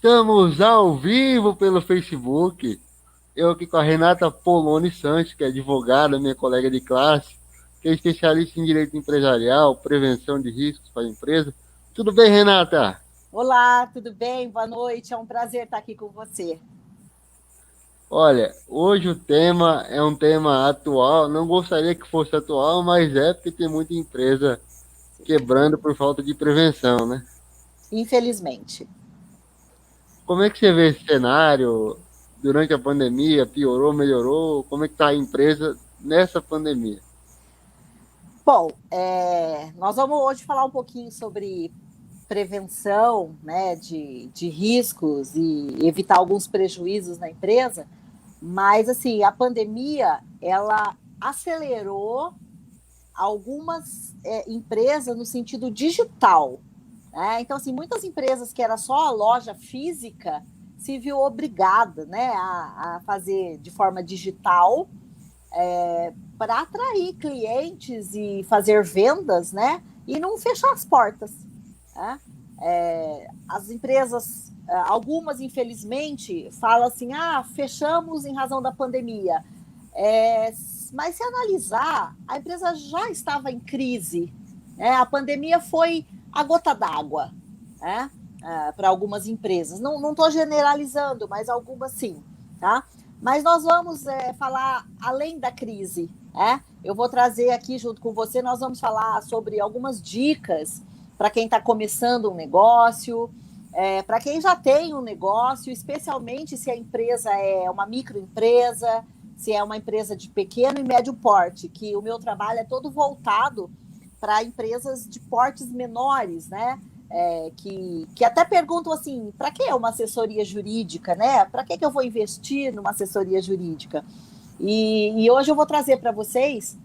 Estamos ao vivo pelo Facebook. Eu aqui com a Renata Poloni Santos, que é advogada, minha colega de classe, que é especialista em direito empresarial, prevenção de riscos para a empresa. Tudo bem, Renata? Olá, tudo bem? Boa noite. É um prazer estar aqui com você. Olha, hoje o tema é um tema atual. Não gostaria que fosse atual, mas é porque tem muita empresa quebrando por falta de prevenção, né? Infelizmente. Como é que você vê esse cenário durante a pandemia? Piorou, melhorou? Como é que está a empresa nessa pandemia? Bom, nós vamos hoje falar um pouquinho sobre prevenção, né, de riscos e evitar alguns prejuízos na empresa, mas assim, a pandemia ela acelerou algumas empresas no sentido digital, né? Então, assim, muitas empresas que era só a loja física se viu obrigada, né, a fazer de forma digital para atrair clientes e fazer vendas, né? E não fechar as portas. Né? As empresas, algumas infelizmente, falam assim: fechamos em razão da pandemia. Mas se analisar, a empresa já estava em crise. Né? A pandemia foi a gota d'água, né? Para algumas empresas. Não estou generalizando, mas algumas sim. Tá? Mas nós vamos falar além da crise. Eu vou trazer aqui junto com você, nós vamos falar sobre algumas dicas para quem está começando um negócio, para quem já tem um negócio, especialmente se a empresa é uma microempresa, se é uma empresa de pequeno e médio porte, que o meu trabalho é todo voltado para empresas de portes menores, né? Que até perguntam assim, para que uma assessoria jurídica, né? Para que eu vou investir numa assessoria jurídica? E hoje eu vou trazer para vocês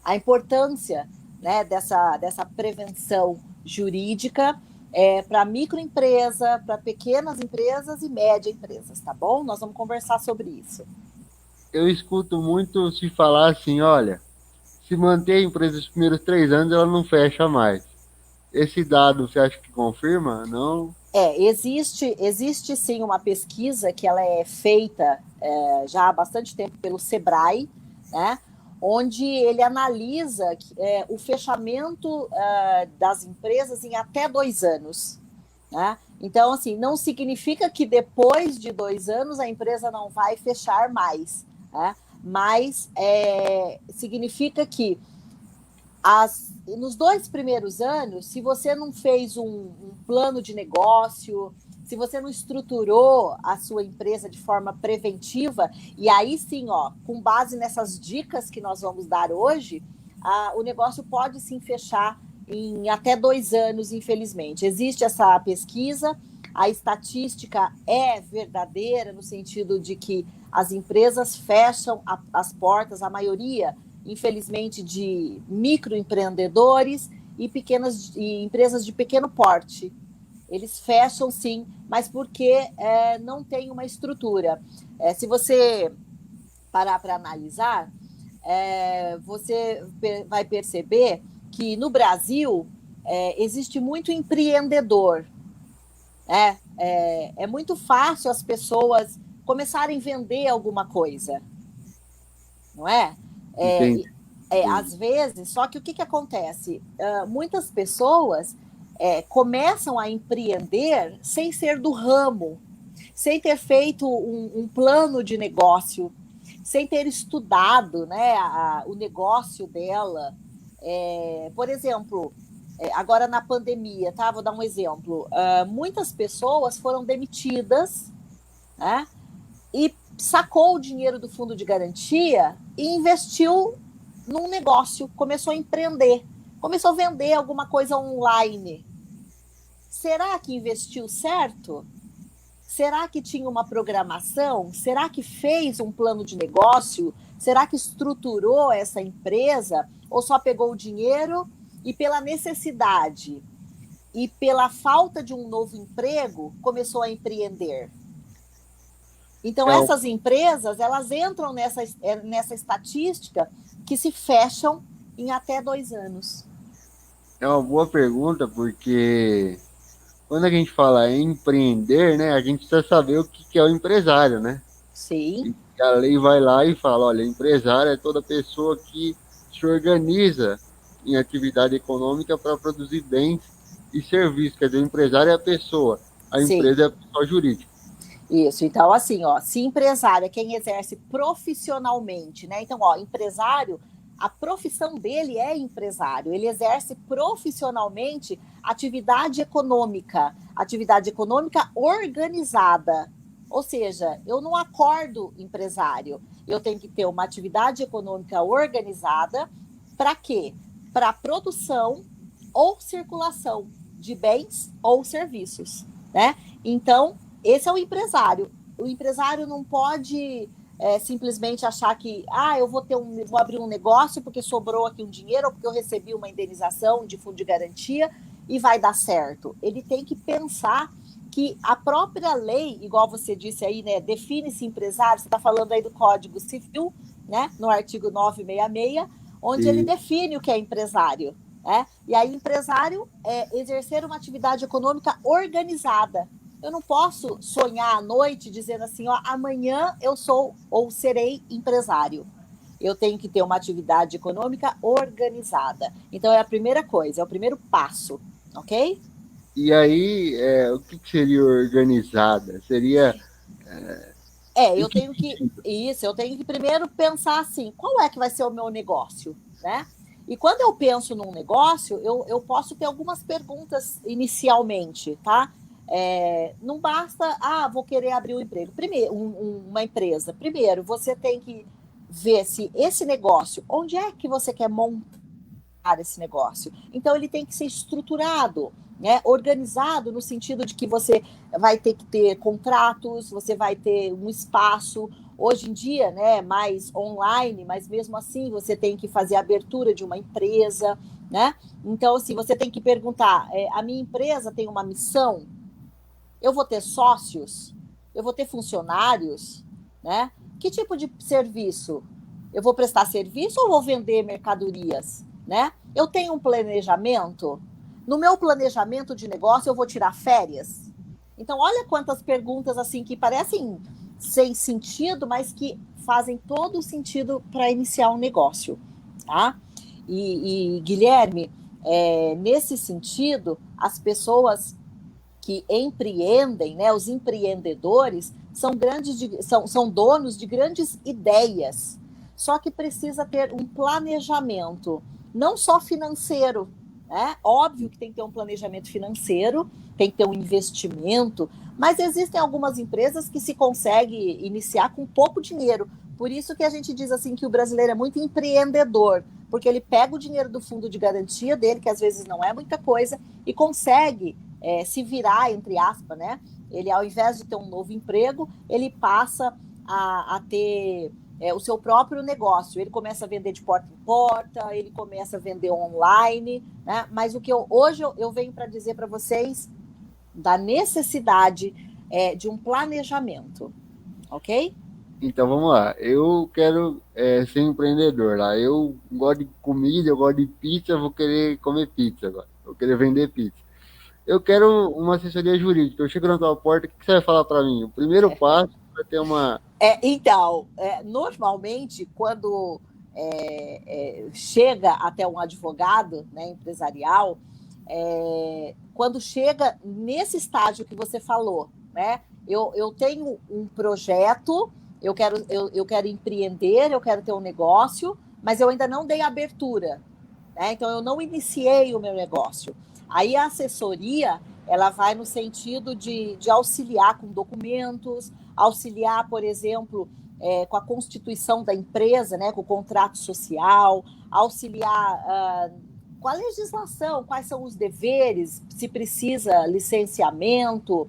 a importância, né, dessa prevenção jurídica para microempresa, para pequenas empresas e média empresas, tá bom? Nós vamos conversar sobre isso. Eu escuto muito se falar assim, olha, se manter a empresa os primeiros 3 anos, ela não fecha mais. Esse dado você acha que confirma? Não? Existe sim uma pesquisa que ela é feita já há bastante tempo pelo Sebrae, né? Onde ele analisa o fechamento das empresas em até 2 anos. Né? Então, assim, não significa que depois de 2 anos a empresa não vai fechar mais, né? Mas significa que nos 2 primeiros anos, se você não fez um plano de negócio, se você não estruturou a sua empresa de forma preventiva, e aí sim, ó, com base nessas dicas que nós vamos dar hoje, o negócio pode sim fechar em até 2 anos, infelizmente. Existe essa pesquisa, a estatística é verdadeira no sentido de que as empresas fecham as portas, a maioria infelizmente, de microempreendedores e empresas de pequeno porte. Eles fecham, sim, mas porque não tem uma estrutura. Se você parar para analisar, você vai perceber que no Brasil existe muito empreendedor. É muito fácil as pessoas começarem a vender alguma coisa, não é? Entendi. É, Às vezes, só que o que acontece? Muitas pessoas começam a empreender sem ser do ramo, sem ter feito um plano de negócio, sem ter estudado, né, o negócio dela. Por exemplo, agora na pandemia, tá? Vou dar um exemplo. Muitas pessoas foram demitidas, né? E sacou o dinheiro do fundo de garantia e investiu num negócio, começou a empreender, começou a vender alguma coisa online. Será que investiu certo? Será que tinha uma programação? Será que fez um plano de negócio? Será que estruturou essa empresa? Ou só pegou o dinheiro e, pela necessidade e pela falta de um novo emprego, começou a empreender? Então, É, essas empresas, elas entram nessa estatística que se fecham em até 2 anos. é uma boa pergunta, porque quando a gente fala em empreender, né, a gente precisa saber o que é o empresário, né? Sim, E a lei vai lá e fala, olha, empresário é toda pessoa que se organiza em atividade econômica para produzir bens e serviços. Quer dizer, o empresário é a pessoa, a sim. empresa é a pessoa jurídica. Isso, então assim, ó, se empresário é quem exerce profissionalmente, né? Então, ó, empresário, a profissão dele é empresário, ele exerce profissionalmente atividade econômica organizada. Ou seja, eu não acordo empresário, eu tenho que ter uma atividade econômica organizada para quê? Para produção ou circulação de bens ou serviços, né? Então, esse é o empresário. O empresário não pode simplesmente achar que eu vou abrir um negócio porque sobrou aqui um dinheiro ou porque eu recebi uma indenização de fundo de garantia e vai dar certo. Ele tem que pensar que a própria lei, igual você disse aí, né, define-se empresário, você está falando aí do Código Civil, né, no artigo 966, onde ele E, define o que é empresário. Né? E aí, empresário é exercer uma atividade econômica organizada. Eu não posso sonhar à noite dizendo assim, ó, amanhã eu sou ou serei empresário. Eu tenho que ter uma atividade econômica organizada. Então, é a primeira coisa, é o primeiro passo, ok? e aí, o que seria organizada? Seria em Eu que tenho que. sentido? Isso, eu tenho que primeiro pensar assim: qual é que vai ser o meu negócio? Né? E quando eu penso num negócio, eu posso ter algumas perguntas inicialmente, tá? Não basta, vou querer abrir um emprego. Primeiro, uma empresa. Primeiro, você tem que ver se esse negócio, onde é que você quer montar esse negócio. Então, ele tem que ser estruturado, né? Organizado no sentido de que você vai ter que ter contratos, você vai ter um espaço. Hoje em dia, né, mais online, mas mesmo assim você tem que fazer a abertura de uma empresa, né? Então, assim, você tem que perguntar: a minha empresa tem uma missão? Eu vou ter sócios? Eu vou ter funcionários? Né? Que tipo de serviço? Eu vou prestar serviço ou vou vender mercadorias? Né? Eu tenho um planejamento? No meu planejamento de negócio, eu vou tirar férias? Então, olha quantas perguntas assim que parecem sem sentido, mas que fazem todo o sentido para iniciar um negócio. Tá? E Guilherme, nesse sentido, as pessoas que empreendem, né, os empreendedores, são donos de grandes ideias. Só que precisa ter um planejamento, não só financeiro. Né? Óbvio que tem que ter um planejamento financeiro, tem que ter um investimento, mas existem algumas empresas que se consegue iniciar com pouco dinheiro. Por isso que a gente diz assim que o brasileiro é muito empreendedor, porque ele pega o dinheiro do fundo de garantia dele, que às vezes não é muita coisa, e consegue se virar, entre aspas, né? Ele, ao invés de ter um novo emprego, ele passa a ter o seu próprio negócio. Ele começa a vender de porta em porta, ele começa a vender online, né? Mas o que hoje eu venho para dizer para vocês da necessidade de um planejamento, ok? Então vamos lá. Eu quero ser empreendedor lá. Eu gosto de comida, eu gosto de pizza, vou querer comer pizza agora. Vou querer vender pizza. Eu quero uma assessoria jurídica. Eu chego na tua porta, o que você vai falar para mim? O primeiro passo é ter uma. Então, normalmente, quando chega até um advogado, né, empresarial, quando chega nesse estágio que você falou, né, eu tenho um projeto, eu quero empreender, eu quero ter um negócio, mas eu ainda não dei abertura. Né? Então, eu não iniciei o meu negócio. Aí a assessoria, ela vai no sentido de auxiliar com documentos, auxiliar, por exemplo, com a constituição da empresa, né, com o contrato social, auxiliar com a legislação, quais são os deveres, se precisa licenciamento,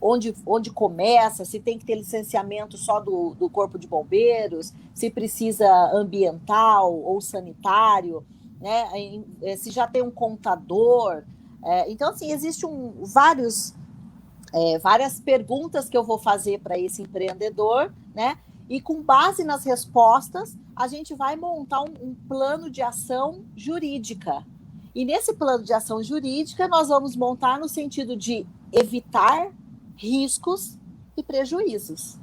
onde começa, se tem que ter licenciamento só do Corpo de Bombeiros, se precisa ambiental ou sanitário, né? Se já tem um contador. Então, assim, existem várias perguntas que eu vou fazer para esse empreendedor, né? E com base nas respostas, a gente vai montar um plano de ação jurídica. E nesse plano de ação jurídica, nós vamos montar no sentido de evitar riscos e prejuízos,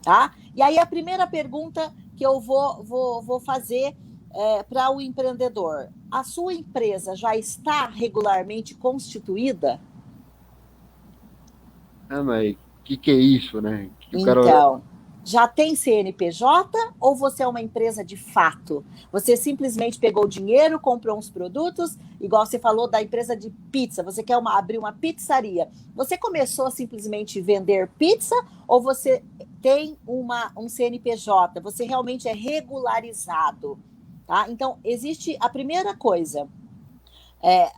tá? E aí a primeira pergunta que eu vou fazer para o empreendedor: a sua empresa já está regularmente constituída? Ah, mas que é isso, né? Que o cara. Então, já tem CNPJ ou você é uma empresa de fato? Você simplesmente pegou o dinheiro, comprou uns produtos, igual você falou da empresa de pizza, você quer abrir uma pizzaria. Você começou a simplesmente vender pizza ou você tem um CNPJ? Você realmente é regularizado, tá? Então, existe a primeira coisa,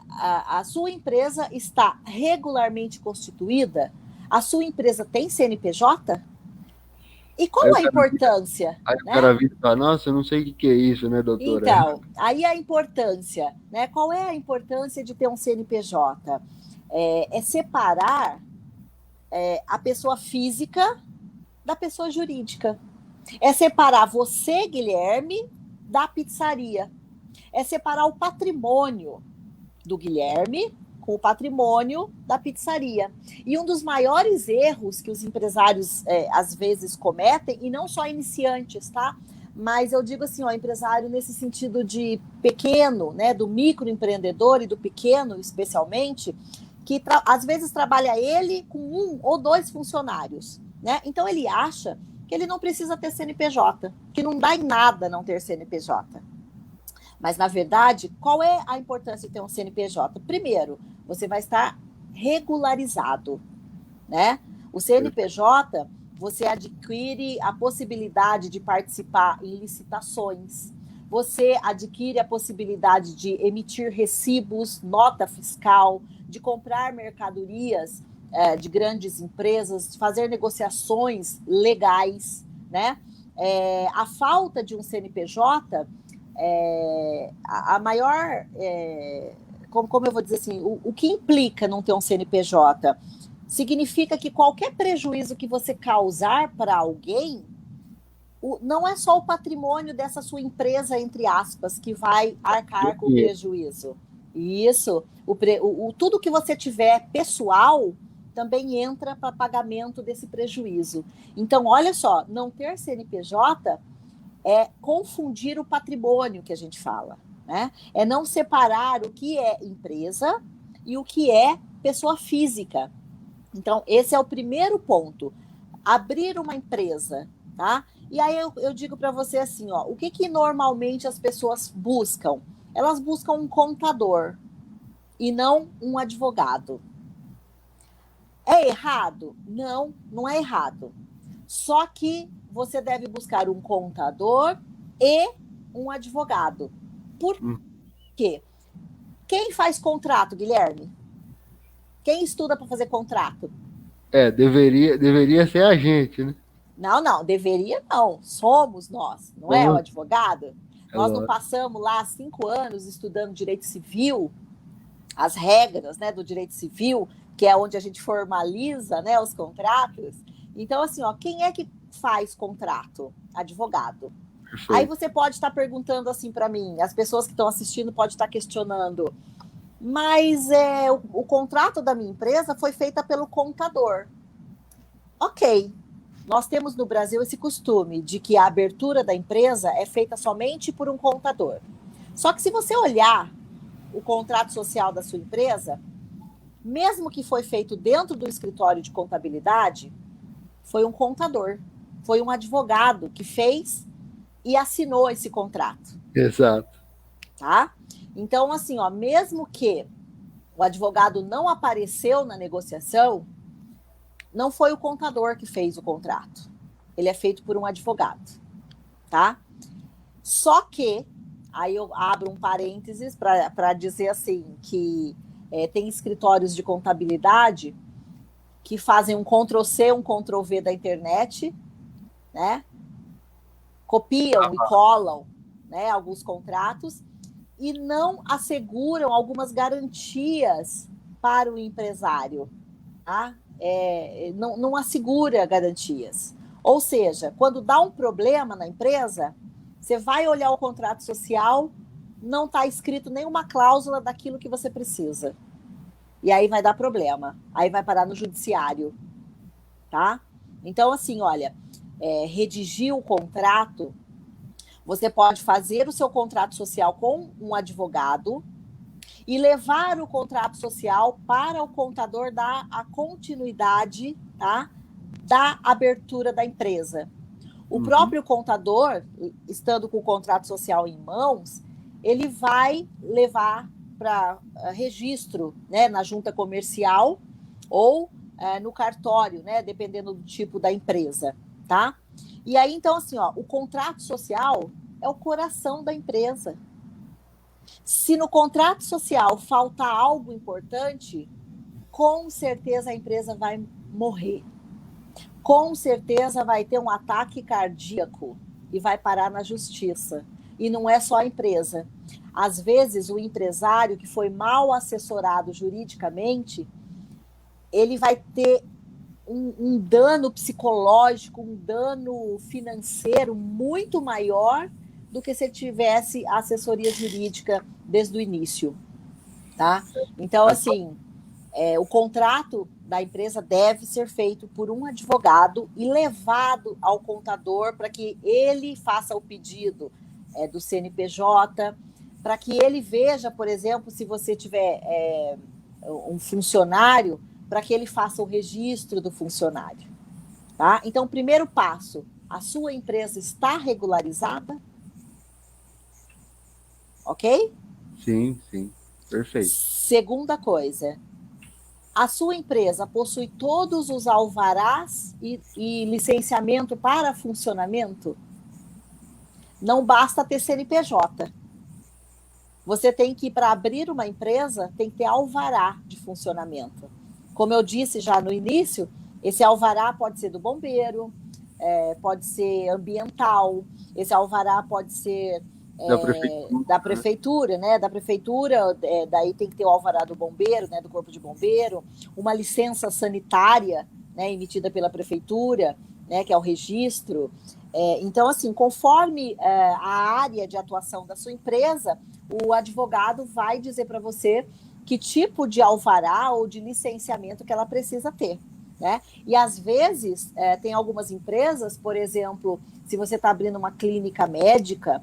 a sua empresa está regularmente constituída? A sua empresa tem CNPJ? E Aí qual o a cara, importância, aí o né? cara vira e fala, nossa, eu não sei o que é isso, né, doutora? Então, aí a importância, né? Qual é a importância de ter um CNPJ? É separar a pessoa física da pessoa jurídica. É separar você, Guilherme, da pizzaria. É separar o patrimônio do Guilherme com o patrimônio da pizzaria. E um dos maiores erros que os empresários às vezes cometem, e não só iniciantes, tá? Mas eu digo assim, ó, empresário nesse sentido de pequeno, né, do microempreendedor e do pequeno especialmente, que às vezes trabalha ele com um ou dois funcionários, né? Então ele acha que ele não precisa ter CNPJ, que não dá em nada não ter CNPJ. Mas, na verdade, qual é a importância de ter um CNPJ? Primeiro, você vai estar regularizado, né? O CNPJ, você adquire a possibilidade de participar em licitações, você adquire a possibilidade de emitir recibos, nota fiscal, de comprar mercadorias de grandes empresas, de fazer negociações legais, né? A falta de um CNPJ a maior. Como eu vou dizer assim, o que implica não ter um CNPJ? Significa que qualquer prejuízo que você causar para alguém, não é só o patrimônio dessa sua empresa, entre aspas, que vai arcar com o prejuízo. Isso. Tudo que você tiver pessoal também entra para pagamento desse prejuízo. Então, olha só, não ter CNPJ é confundir o patrimônio que a gente fala, né? É não separar o que é empresa e o que é pessoa física. Então, esse é o primeiro ponto. Abrir uma empresa, tá? E aí eu digo para você assim, ó, o que normalmente as pessoas buscam? Elas buscam um contador e não um advogado. É errado? Não, não é errado. Só que você deve buscar um contador e um advogado. Por quê? Quem faz contrato, Guilherme? Quem estuda para fazer contrato? Deveria ser a gente, né? Não, deveria não. Somos nós, não é o advogado? Nós não Lógico. passamos lá 5 anos estudando direito civil, as regras, né, do direito civil, que é onde a gente formaliza, né, os contratos. Então, assim, ó, quem é que faz contrato? Advogado. Perfeito. Aí você pode estar perguntando assim para mim, as pessoas que estão assistindo podem estar questionando, mas o contrato da minha empresa foi feito pelo contador. Ok, nós temos no Brasil esse costume de que a abertura da empresa é feita somente por um contador. Só que se você olhar o contrato social da sua empresa, mesmo que foi feito dentro do escritório de contabilidade, foi um contador, foi um advogado que fez e assinou esse contrato. Exato. Tá? Então, assim, ó, mesmo que o advogado não apareceu na negociação, não foi o contador que fez o contrato. Ele é feito por um advogado, tá? Só que, aí eu abro um parênteses para dizer assim, que tem escritórios de contabilidade que fazem um Ctrl+C, um Ctrl+V da internet, né? Copiam e colam, né, alguns contratos e não asseguram algumas garantias para o empresário, tá? Não assegura garantias. Ou seja, quando dá um problema na empresa, você vai olhar o contrato social, não está escrito nenhuma cláusula daquilo que você precisa. E aí vai dar problema. Aí vai parar no judiciário, tá? Então, assim, olha, redigir o contrato, você pode fazer o seu contrato social com um advogado e levar o contrato social para o contador dar a continuidade, tá, da abertura da empresa. O próprio contador, estando com o contrato social em mãos, ele vai levar para registro, né, na junta comercial ou no cartório, né, dependendo do tipo da empresa, tá? E aí, então, assim, ó, o contrato social é o coração da empresa. Se no contrato social faltar algo importante, com certeza a empresa vai morrer. Com certeza vai ter um ataque cardíaco e vai parar na justiça. E não é só a empresa. Às vezes, o empresário que foi mal assessorado juridicamente, ele vai ter um dano psicológico, um dano financeiro muito maior do que se tivesse assessoria jurídica desde o início, tá? Então, assim, o contrato da empresa deve ser feito por um advogado e levado ao contador para que ele faça o pedido do CNPJ, para que ele veja, por exemplo, se você tiver um funcionário, para que ele faça o registro do funcionário, tá? Então, primeiro passo, a sua empresa está regularizada? Ok? Sim, sim. Perfeito. Segunda coisa, a sua empresa possui todos os alvarás e licenciamento para funcionamento? Não basta ter CNPJ. Você tem que, para abrir uma empresa, tem que ter alvará de funcionamento. Como eu disse já no início, esse alvará pode ser do bombeiro, pode ser ambiental, esse alvará pode ser da prefeitura, né? Da prefeitura, daí tem que ter o alvará do bombeiro, né? Do corpo de bombeiro, uma licença sanitária, né? Emitida pela prefeitura, né? Que é o registro. Então, assim, conforme a área de atuação da sua empresa, o advogado vai dizer para você que tipo de alvará ou de licenciamento que ela precisa ter, né? E às vezes tem algumas empresas, por exemplo, se você está abrindo uma clínica médica,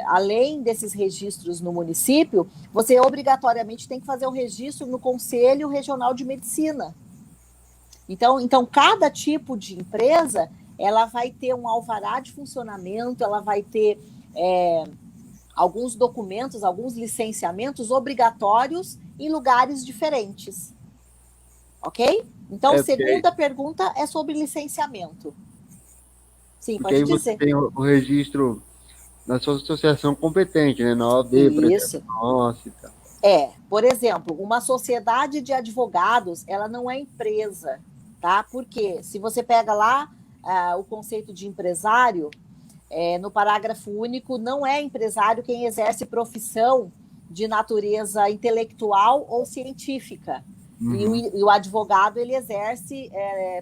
além desses registros no município, você obrigatoriamente tem que fazer o registro no Conselho Regional de Medicina. Então cada tipo de empresa, ela vai ter um alvará de funcionamento, ela vai ter alguns documentos, alguns licenciamentos obrigatórios em lugares diferentes. Ok? Então, segunda pergunta é sobre licenciamento. Sim, porque pode aí você dizer. tem o registro na sua associação competente, né? Na OAB, por exemplo. Nossa, e tal. Por exemplo, uma sociedade de advogados, ela não é empresa, tá? Porque se você pega lá o conceito de empresário, no parágrafo único, não é empresário quem exerce profissão de natureza intelectual ou científica. E o advogado, ele exerce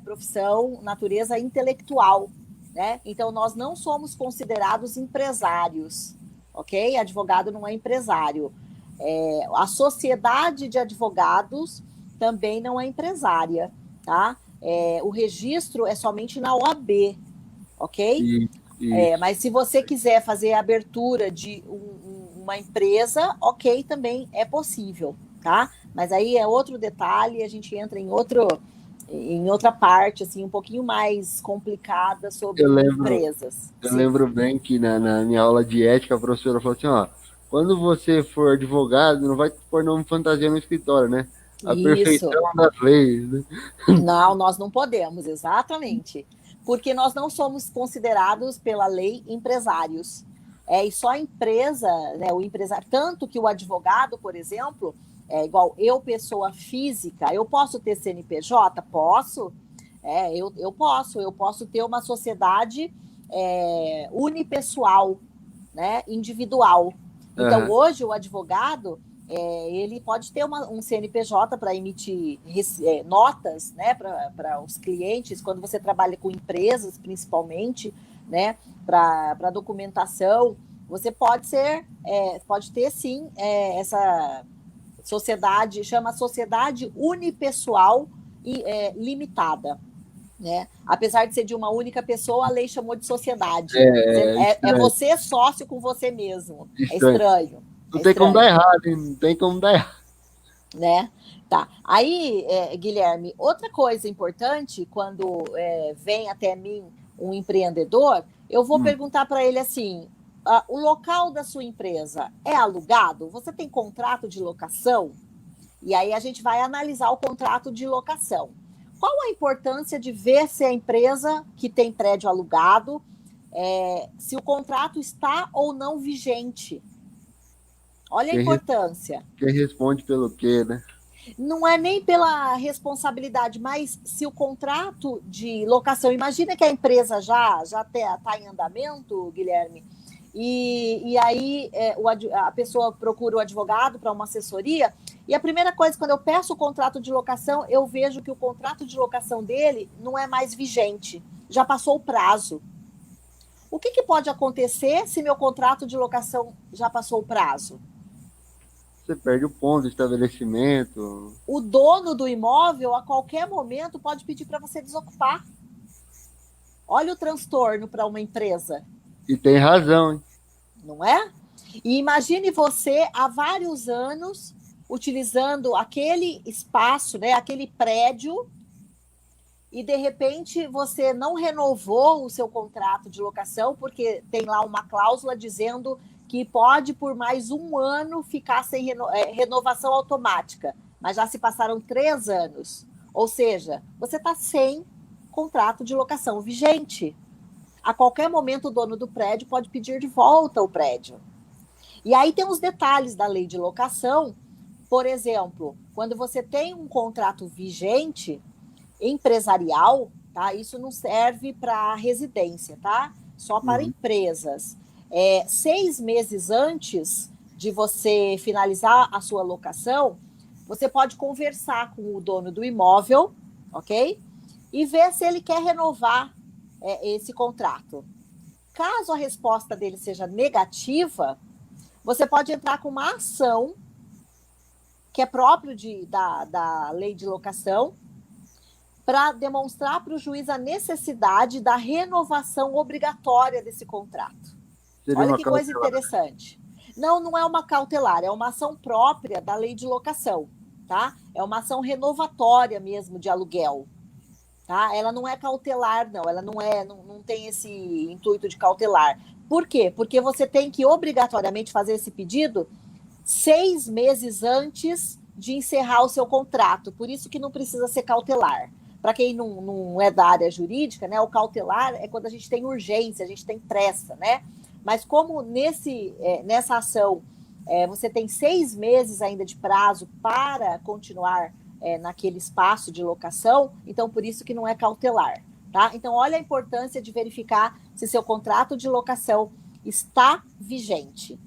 profissão natureza intelectual, né? Então, nós não somos considerados empresários, ok? Advogado não é empresário. A sociedade de advogados também não é empresária, tá? O registro é somente na OAB, ok? Mas se você quiser fazer a abertura de uma empresa, ok, também é possível, tá? Mas aí é outro detalhe, a gente entra em outra parte, assim, um pouquinho mais complicada sobre empresas. Eu lembro bem que na minha aula de ética, a professora falou assim, ó, quando você for advogado, não vai pôr nome fantasia no escritório, né? A perfeição das leis, né? Não, nós não podemos, exatamente. Porque nós não somos considerados pela lei empresários. E só a empresa, né, o empresário, tanto que o advogado, por exemplo, igual eu, pessoa física, eu posso ter CNPJ? Posso. Eu posso ter uma sociedade unipessoal, né, individual. Então, hoje, o advogado, ele pode ter um CNPJ para emitir notas, né, para os clientes, quando você trabalha com empresas, principalmente, né, para documentação você pode ter sim essa sociedade, chama sociedade unipessoal e limitada. Né? Apesar de ser de uma única pessoa, a lei chamou de sociedade. É você sócio com você mesmo. Estranho. É estranho. Não tem como dar errado, hein? Não tem como dar errado. Né? Tá. Aí, Guilherme, outra coisa importante, quando vem até mim um empreendedor, eu vou perguntar para ele assim: o local da sua empresa é alugado? Você tem contrato de locação? E aí a gente vai analisar o contrato de locação. Qual a importância de ver se a empresa que tem prédio alugado, se o contrato está ou não vigente? Olha a importância. Quem responde pelo quê, né? Não é nem pela responsabilidade, mas se o contrato de locação, imagina que a empresa já está em andamento, Guilherme, e aí a pessoa procura o advogado para uma assessoria, e a primeira coisa, quando eu peço o contrato de locação, eu vejo que o contrato de locação dele não é mais vigente, já passou o prazo. O que pode acontecer se meu contrato de locação já passou o prazo? Você perde o ponto de estabelecimento. O dono do imóvel, a qualquer momento, pode pedir para você desocupar. Olha o transtorno para uma empresa. E tem razão, hein? Não é? E imagine você há vários anos utilizando aquele espaço, né, aquele prédio, e de repente você não renovou o seu contrato de locação, porque tem lá uma cláusula dizendo que pode, por mais um ano, ficar sem renovação automática. Mas já se passaram 3 anos. Ou seja, você está sem contrato de locação vigente. A qualquer momento, o dono do prédio pode pedir de volta o prédio. E aí tem os detalhes da lei de locação. Por exemplo, quando você tem um contrato vigente, empresarial, tá? Isso não serve para residência, tá? Só para empresas. 6 meses antes de você finalizar a sua locação, você pode conversar com o dono do imóvel, ok? E ver se ele quer renovar esse contrato. Caso a resposta dele seja negativa, você pode entrar com uma ação que é próprio da lei de locação, para demonstrar para o juiz a necessidade da renovação obrigatória desse contrato. Olha que coisa interessante. Não é uma cautelar, é uma ação própria da lei de locação, tá? É uma ação renovatória mesmo de aluguel, tá? Ela não é cautelar, não. Ela não tem esse intuito de cautelar. Por quê? Porque você tem que obrigatoriamente fazer esse pedido 6 meses antes de encerrar o seu contrato. Por isso que não precisa ser cautelar. Para quem não é da área jurídica, né? O cautelar é quando a gente tem urgência, a gente tem pressa, né? Mas como nessa ação você tem 6 meses ainda de prazo para continuar naquele espaço de locação, então por isso que não é cautelar, tá? Então olha a importância de verificar se seu contrato de locação está vigente.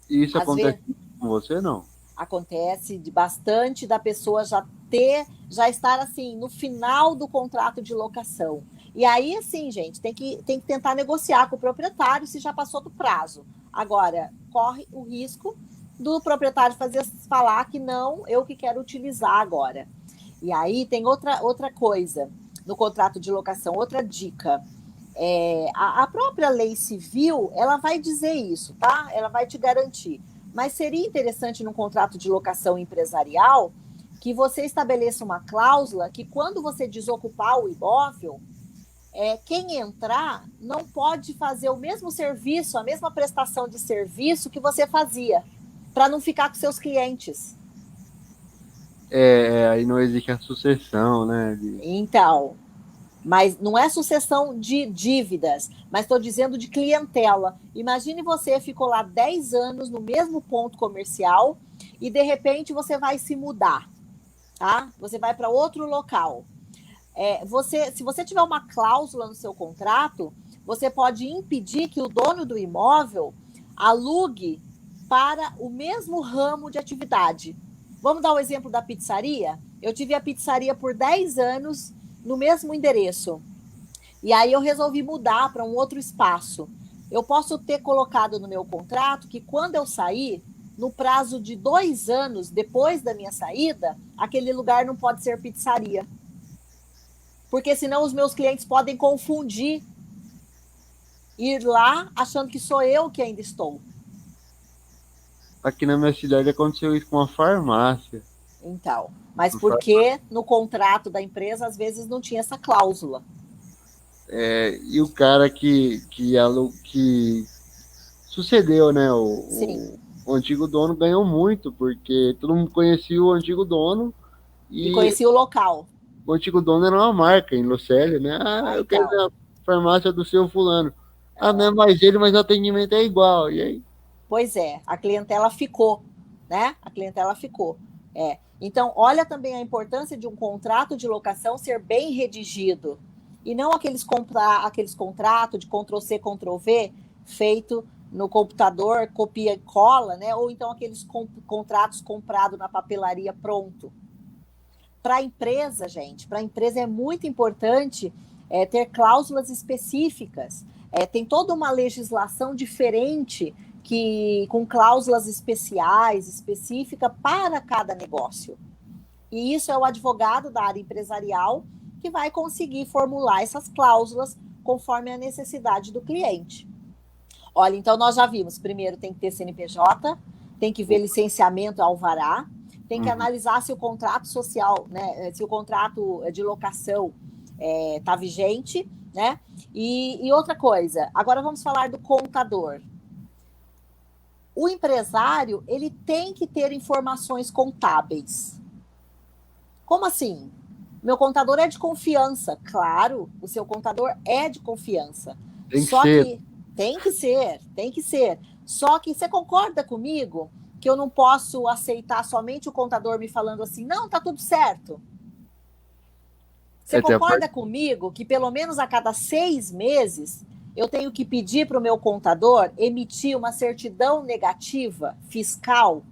E isso acontece com você, não? Acontece bastante da pessoa já estar assim no final do contrato de locação. E aí, assim, gente, tem que tentar negociar com o proprietário se já passou do prazo. Agora, corre o risco do proprietário falar que não, eu que quero utilizar agora. E aí tem outra coisa no contrato de locação, outra dica. A própria lei civil, ela vai dizer isso, tá? Ela vai te garantir. Mas seria interessante num contrato de locação empresarial que você estabeleça uma cláusula que quando você desocupar o imóvel, quem entrar não pode fazer o mesmo serviço, a mesma prestação de serviço que você fazia, para não ficar com seus clientes. Aí não existe a sucessão, né? Então, mas não é sucessão de dívidas, mas estou dizendo de clientela. Imagine você ficou lá 10 anos no mesmo ponto comercial e de repente você vai se mudar, tá? Você vai para outro local. Se você tiver uma cláusula no seu contrato, você pode impedir que o dono do imóvel alugue para o mesmo ramo de atividade. Vamos dar o exemplo da pizzaria? Eu tive a pizzaria por 10 anos no mesmo endereço. E aí eu resolvi mudar para um outro espaço. Eu posso ter colocado no meu contrato que quando eu sair, no prazo de 2 anos depois da minha saída, aquele lugar não pode ser pizzaria. Porque senão os meus clientes podem confundir, ir lá achando que sou eu que ainda estou. Aqui na minha cidade aconteceu isso com uma farmácia. Então, mas porque no contrato da empresa às vezes não tinha essa cláusula. E o cara que sucedeu, né? Sim. O antigo dono ganhou muito, porque todo mundo conhecia o antigo dono E e conhecia o local. o antigo dono era uma marca em Lucélia, né? Ah, Ah, eu quero então. ver a farmácia do seu fulano. Ah, não é mais ele, mas o atendimento é igual. E aí? Pois é, a clientela ficou, né? A clientela ficou. Então, olha também a importância de um contrato de locação ser bem redigido. E não aqueles contratos de Ctrl+C, Ctrl+V feito no computador, copia e cola, né? Ou então aqueles contratos comprados na papelaria pronto. Para a empresa, gente, para a empresa é muito importante ter cláusulas específicas. Tem toda uma legislação diferente com cláusulas especiais, específica para cada negócio. E isso é o advogado da área empresarial que vai conseguir formular essas cláusulas conforme a necessidade do cliente. Olha, então nós já vimos, primeiro tem que ter CNPJ, tem que ver licenciamento alvará, tem que analisar se o contrato social, né, se o contrato de locação está vigente, né? E outra coisa, agora vamos falar do contador. O empresário, ele tem que ter informações contábeis. Como assim? Meu contador é de confiança. Claro, o seu contador é de confiança. Tem que Só ser. que tem que ser, tem que ser. Só que você concorda comigo que eu não posso aceitar somente o contador me falando assim, não, tá tudo certo. Você concorda comigo que pelo menos a cada 6 meses eu tenho que pedir para o meu contador emitir uma certidão negativa fiscal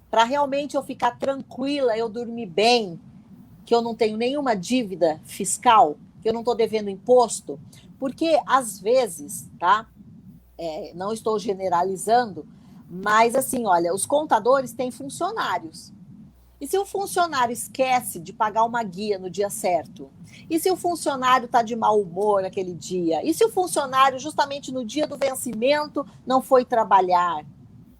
para realmente eu ficar tranquila, eu dormir bem, que eu não tenho nenhuma dívida fiscal, que eu não estou devendo imposto? Porque às vezes, tá? Não estou generalizando, mas assim, olha, os contadores têm funcionários. E se o funcionário esquece de pagar uma guia no dia certo? E se o funcionário está de mau humor aquele dia? E se o funcionário, justamente no dia do vencimento, não foi trabalhar,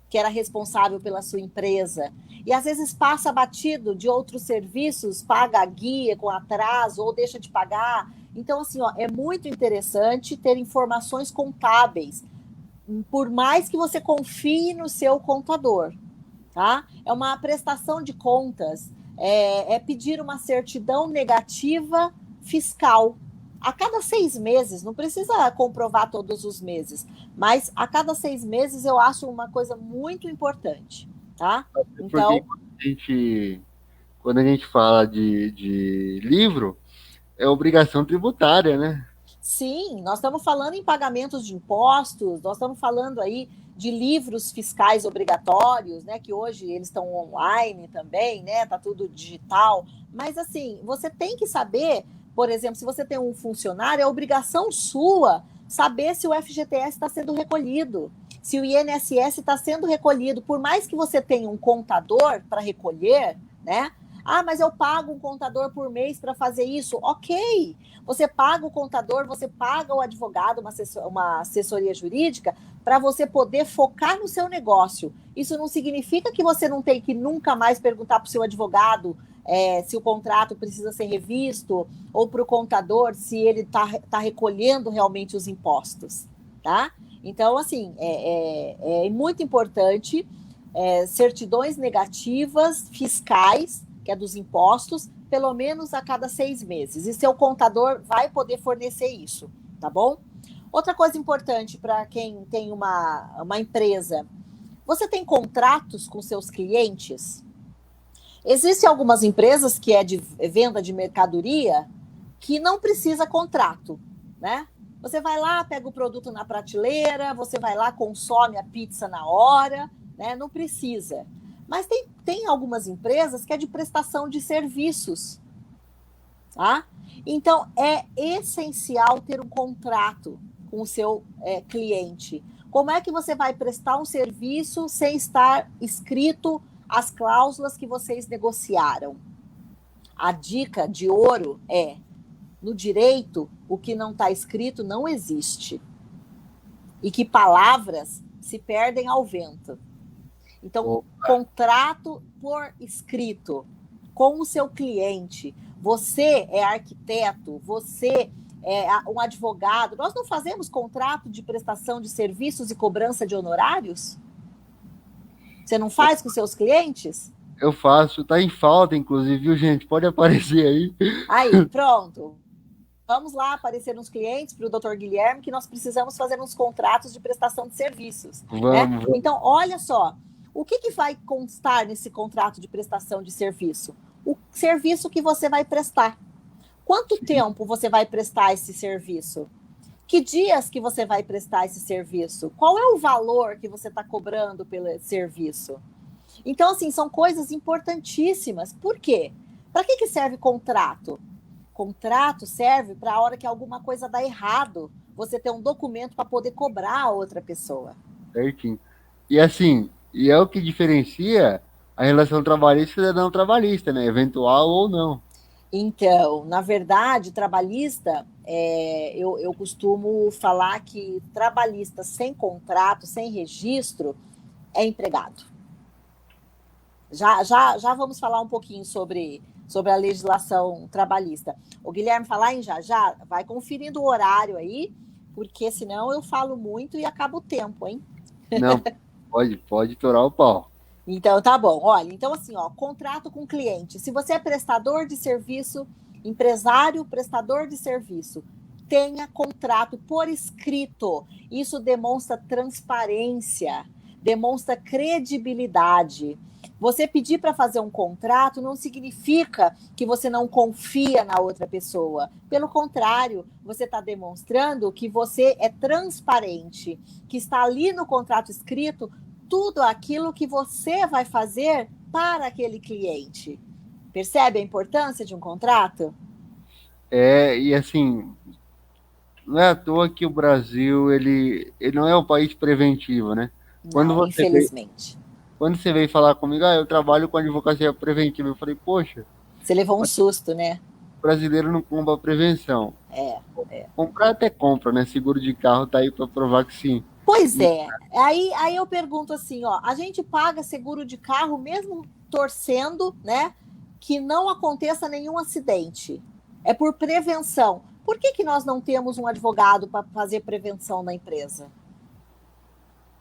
que era responsável pela sua empresa? E às vezes passa batido de outros serviços, paga a guia com atraso ou deixa de pagar. Então, assim, ó, é muito interessante ter informações contábeis, por mais que você confie no seu contador. Tá? É uma prestação de contas, pedir uma certidão negativa fiscal. A cada 6 meses, não precisa comprovar todos os meses, mas a cada 6 meses eu acho uma coisa muito importante. Tá? Porque Então, quando a gente fala de livro, é obrigação tributária, né? sim, nós estamos falando em pagamentos de impostos, nós estamos falando aí de livros fiscais obrigatórios, né? Que hoje eles estão online também, né? Tá tudo digital. Mas assim, você tem que saber, por exemplo, se você tem um funcionário, é obrigação sua saber se o FGTS está sendo recolhido, se o INSS está sendo recolhido, por mais que você tenha um contador para recolher, né? Ah, mas eu pago um contador por mês para fazer isso. Ok, você paga o contador, você paga o advogado, uma assessoria jurídica, para você poder focar no seu negócio. Isso não significa que você não tem que nunca mais perguntar para o seu advogado se o contrato precisa ser revisto, ou para o contador se ele tá recolhendo realmente os impostos, tá? Então, assim, é muito importante certidões negativas fiscais, que é dos impostos, pelo menos a cada 6 meses. E seu contador vai poder fornecer isso, tá bom? Outra coisa importante para quem tem uma empresa, você tem contratos com seus clientes? Existem algumas empresas que é de venda de mercadoria que não precisa contrato, né? Você vai lá, pega o produto na prateleira, você vai lá, consome a pizza na hora, né? Não precisa. Mas tem algumas empresas que é de prestação de serviços, tá? Então, é essencial ter um contrato. com o seu cliente? Como é que você vai prestar um serviço sem estar escrito as cláusulas que vocês negociaram? A dica de ouro é: no direito, o que não está escrito não existe. E que palavras se perdem ao vento. Então, contrato por escrito com o seu cliente. Você é arquiteto, você é um advogado. Nós não fazemos contrato de prestação de serviços e cobrança de honorários? Você não faz com seus clientes? Eu faço, tá em falta, inclusive, viu, gente? Pode aparecer aí. Aí, pronto. Vamos lá aparecer nos clientes para o Dr. Guilherme que nós precisamos fazer uns contratos de prestação de serviços. Vamos. Então, olha só, o que vai constar nesse contrato de prestação de serviço? O serviço que você vai prestar. Quanto tempo você vai prestar esse serviço? Que dias que você vai prestar esse serviço? Qual é o valor que você está cobrando pelo serviço? Então, assim, são coisas importantíssimas. Por quê? Para que serve contrato? Contrato serve para a hora que alguma coisa dá errado, você ter um documento para poder cobrar a outra pessoa. Certinho. E assim, e é o que diferencia a relação trabalhista da não trabalhista, né? Eventual ou não. Então, na verdade, trabalhista, eu costumo falar que trabalhista sem contrato, sem registro, é empregado. Já vamos falar um pouquinho sobre a legislação trabalhista. O Guilherme, falar em já, vai conferindo o horário aí, porque senão eu falo muito e acaba o tempo, hein? Não, pode torar o pau. Então, tá bom. Olha, então assim, contrato com cliente. Se você é prestador de serviço, empresário, prestador de serviço, tenha contrato por escrito. Isso demonstra transparência, demonstra credibilidade. Você pedir para fazer um contrato não significa que você não confia na outra pessoa. Pelo contrário, você está demonstrando que você é transparente, que está ali no contrato escrito tudo aquilo que você vai fazer para aquele cliente. Percebe a importância de um contrato? E assim, não é à toa que o Brasil, ele não é um país preventivo, né? Não, infelizmente. Quando você veio falar comigo, eu trabalho com advocacia preventiva, eu falei, poxa... Você levou um susto, né? O brasileiro não compra prevenção. Comprar até compra, né? Seguro de carro tá aí para provar que sim. Pois é. Aí eu pergunto assim, a gente paga seguro de carro mesmo torcendo, né, que não aconteça nenhum acidente. É por prevenção. Por que nós não temos um advogado para fazer prevenção na empresa?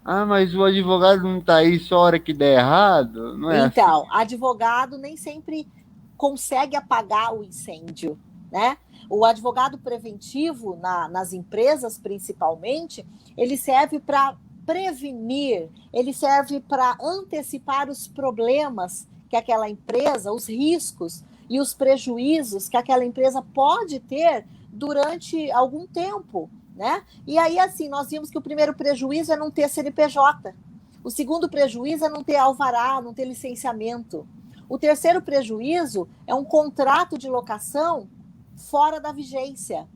Mas o advogado não está aí só a hora que der errado? Não é então, assim. Advogado nem sempre consegue apagar o incêndio, né? O advogado preventivo, nas empresas principalmente, ele serve para prevenir, ele serve para antecipar os problemas que aquela empresa, os riscos e os prejuízos que aquela empresa pode ter durante algum tempo, né? E aí, assim, nós vimos que o primeiro prejuízo é não ter CNPJ. O segundo prejuízo é não ter alvará, não ter licenciamento. O terceiro prejuízo é um contrato de locação fora da vigência.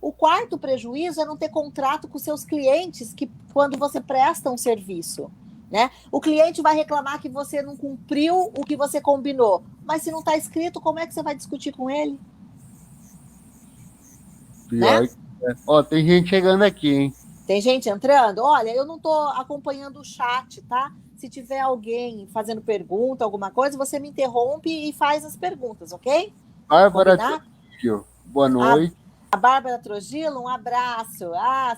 O quarto prejuízo é não ter contrato com seus clientes quando você presta um serviço, né? O cliente vai reclamar que você não cumpriu o que você combinou, mas se não está escrito, como é que você vai discutir com ele? Pior, né? Tem gente chegando aqui, hein? Tem gente entrando? Olha, eu não estou acompanhando o chat, tá? Se tiver alguém fazendo pergunta, alguma coisa, você me interrompe e faz as perguntas, ok? Bárbara Trujillo, boa noite. A Bárbara Trujillo, um abraço.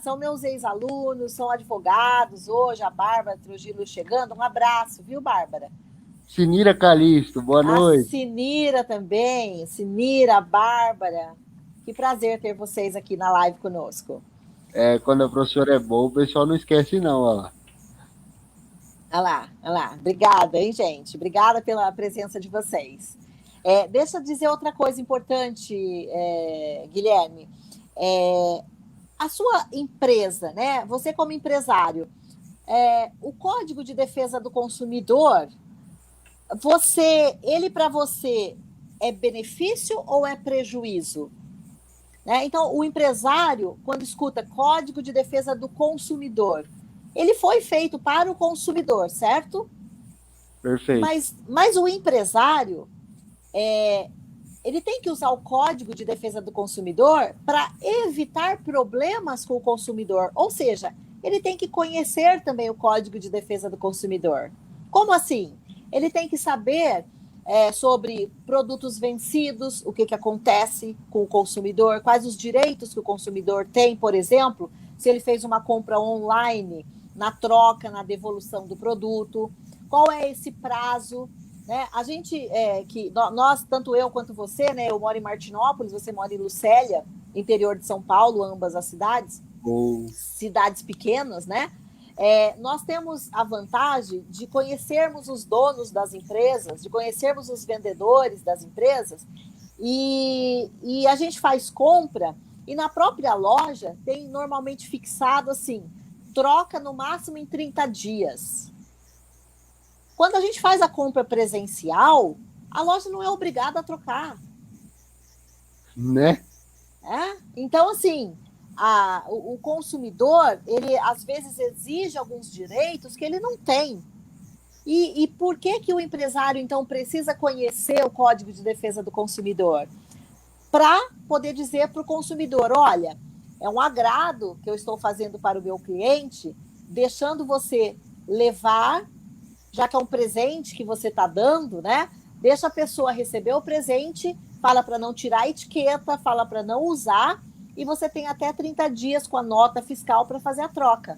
São meus ex-alunos, são advogados hoje, a Bárbara Trujillo chegando. Um abraço, viu, Bárbara? Sinira Calixto, boa noite. A Sinira também, Sinira, Bárbara. Que prazer ter vocês aqui na live conosco. Quando a professora é boa, o pessoal não esquece não, olha lá. Olha lá. Obrigada, hein, gente? Obrigada pela presença de vocês. Deixa eu dizer outra coisa importante, Guilherme. A sua empresa, né? Você como empresário, o Código de Defesa do Consumidor, ele para você é benefício ou é prejuízo? né? Então, o empresário, quando escuta Código de Defesa do Consumidor, ele foi feito para o consumidor, certo? Perfeito. Mas o empresário, ele tem que usar o Código de Defesa do Consumidor para evitar problemas com o consumidor. Ou seja, ele tem que conhecer também o Código de Defesa do Consumidor. Como assim? Ele tem que saber sobre produtos vencidos, o que acontece com o consumidor, quais os direitos que o consumidor tem, por exemplo, se ele fez uma compra online, na troca, na devolução do produto, qual é esse prazo, né? A gente, nós, tanto eu quanto você, né? Eu moro em Martinópolis, você mora em Lucélia, interior de São Paulo, ambas as cidades, cidades pequenas, né? Nós temos a vantagem de conhecermos os donos das empresas, de conhecermos os vendedores das empresas, e a gente faz compra, e na própria loja tem normalmente fixado assim, troca no máximo em 30 dias. Quando a gente faz a compra presencial, a loja não é obrigada a trocar. Né? Então, assim, o consumidor, ele às vezes exige alguns direitos que ele não tem. E por que o empresário, então, precisa conhecer o Código de Defesa do Consumidor? Para poder dizer para o consumidor, olha, é um agrado que eu estou fazendo para o meu cliente, deixando você levar, já que é um presente que você está dando, né? Deixa a pessoa receber o presente, fala para não tirar a etiqueta, fala para não usar, e você tem até 30 dias com a nota fiscal para fazer a troca.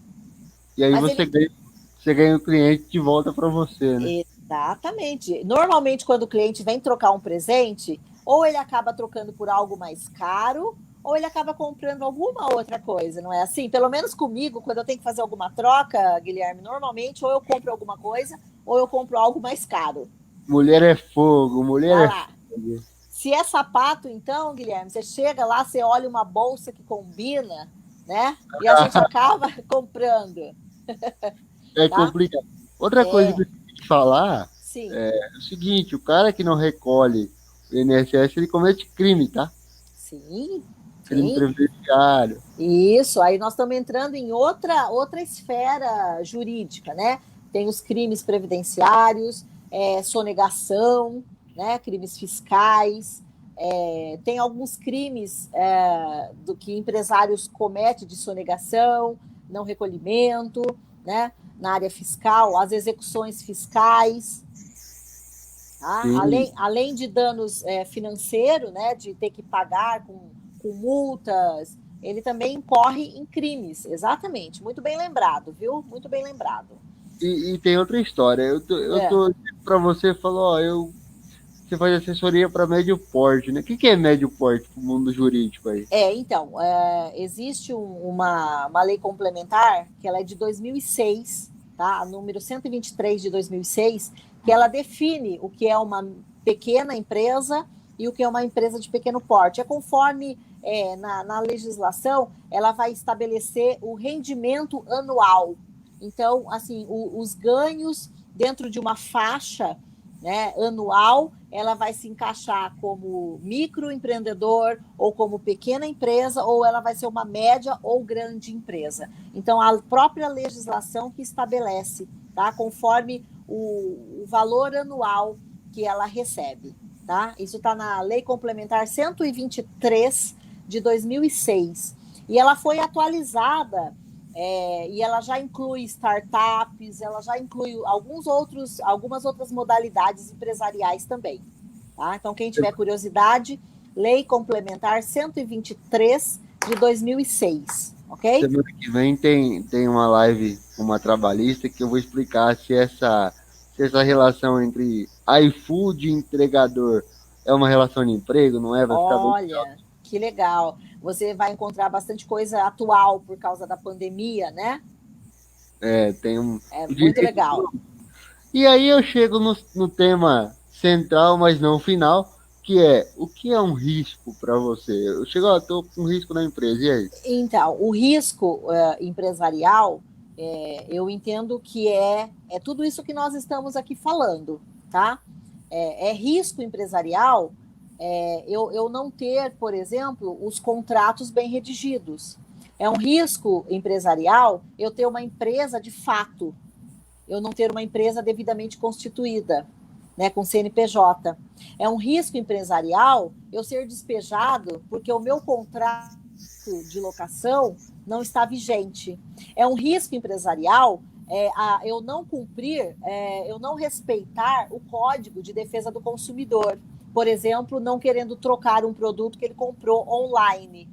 E aí você ganha o cliente de volta para você, né? Exatamente. Normalmente, quando o cliente vem trocar um presente, ou ele acaba trocando por algo mais caro, ou ele acaba comprando alguma outra coisa, não é assim? Pelo menos comigo, quando eu tenho que fazer alguma troca, Guilherme, normalmente ou eu compro alguma coisa, ou eu compro algo mais caro. Mulher é fogo, mulher Vai é lá. fogo. Se é sapato, então, Guilherme, você chega lá, você olha uma bolsa que combina, né? E a gente acaba comprando. É Tá? complicado. Outra coisa que eu tenho que falar Sim. é o seguinte, o cara que não recolhe o INSS, ele comete crime, tá? Sim, Crime sim. previdenciário. Isso, aí nós estamos entrando em outra esfera jurídica, né? Tem os crimes previdenciários, sonegação, né? Crimes fiscais, tem alguns crimes do que empresários cometem de sonegação, não recolhimento, né? Na área fiscal, as execuções fiscais, tá? Sim. Além de danos financeiros, né? De ter que pagar com multas, ele também incorre em crimes, exatamente. Muito bem lembrado, viu? Muito bem lembrado. E tem outra história. Eu É, tô para você falou, ó, você faz assessoria para médio porte, né? O que é médio porte pro mundo jurídico aí? então, existe uma lei complementar, que ela é de 2006, tá? A número 123 de 2006, que ela define o que é uma pequena empresa e o que é uma empresa de pequeno porte. É conforme na legislação, ela vai estabelecer o rendimento anual. Então, assim, os ganhos dentro de uma faixa, né, anual, ela vai se encaixar como microempreendedor ou como pequena empresa, ou ela vai ser uma média ou grande empresa. Então, a própria legislação que estabelece, tá, conforme o valor anual que ela recebe. Tá? Isso está na Lei Complementar 123 de 2006. E ela foi atualizada e ela já inclui startups, ela já inclui algumas outras modalidades empresariais também. Tá? Então, quem tiver curiosidade, Lei Complementar 123 de 2006, ok? Semana que vem tem uma live, uma trabalhista, que eu vou explicar se essa relação entre iFood e entregador é uma relação de emprego, não é? Vai ficar bem. Olha, que legal. Você vai encontrar bastante coisa atual por causa da pandemia, né? Tem É o muito direito. legal. E aí eu chego no tema central, mas não final, que é o que é um risco para você? Eu chego, ó, tô com risco na empresa, e aí? Então, o risco empresarial, eu entendo que é tudo isso que nós estamos aqui falando, tá? É risco empresarial eu não ter, por exemplo, os contratos bem redigidos. É um risco empresarial eu ter uma empresa de fato, eu não ter uma empresa devidamente constituída, né, com CNPJ. É um risco empresarial eu ser despejado porque o meu contrato de locação não está vigente. É um risco empresarial eu não cumprir, eu não respeitar o Código de Defesa do Consumidor. Por exemplo, não querendo trocar um produto que ele comprou online.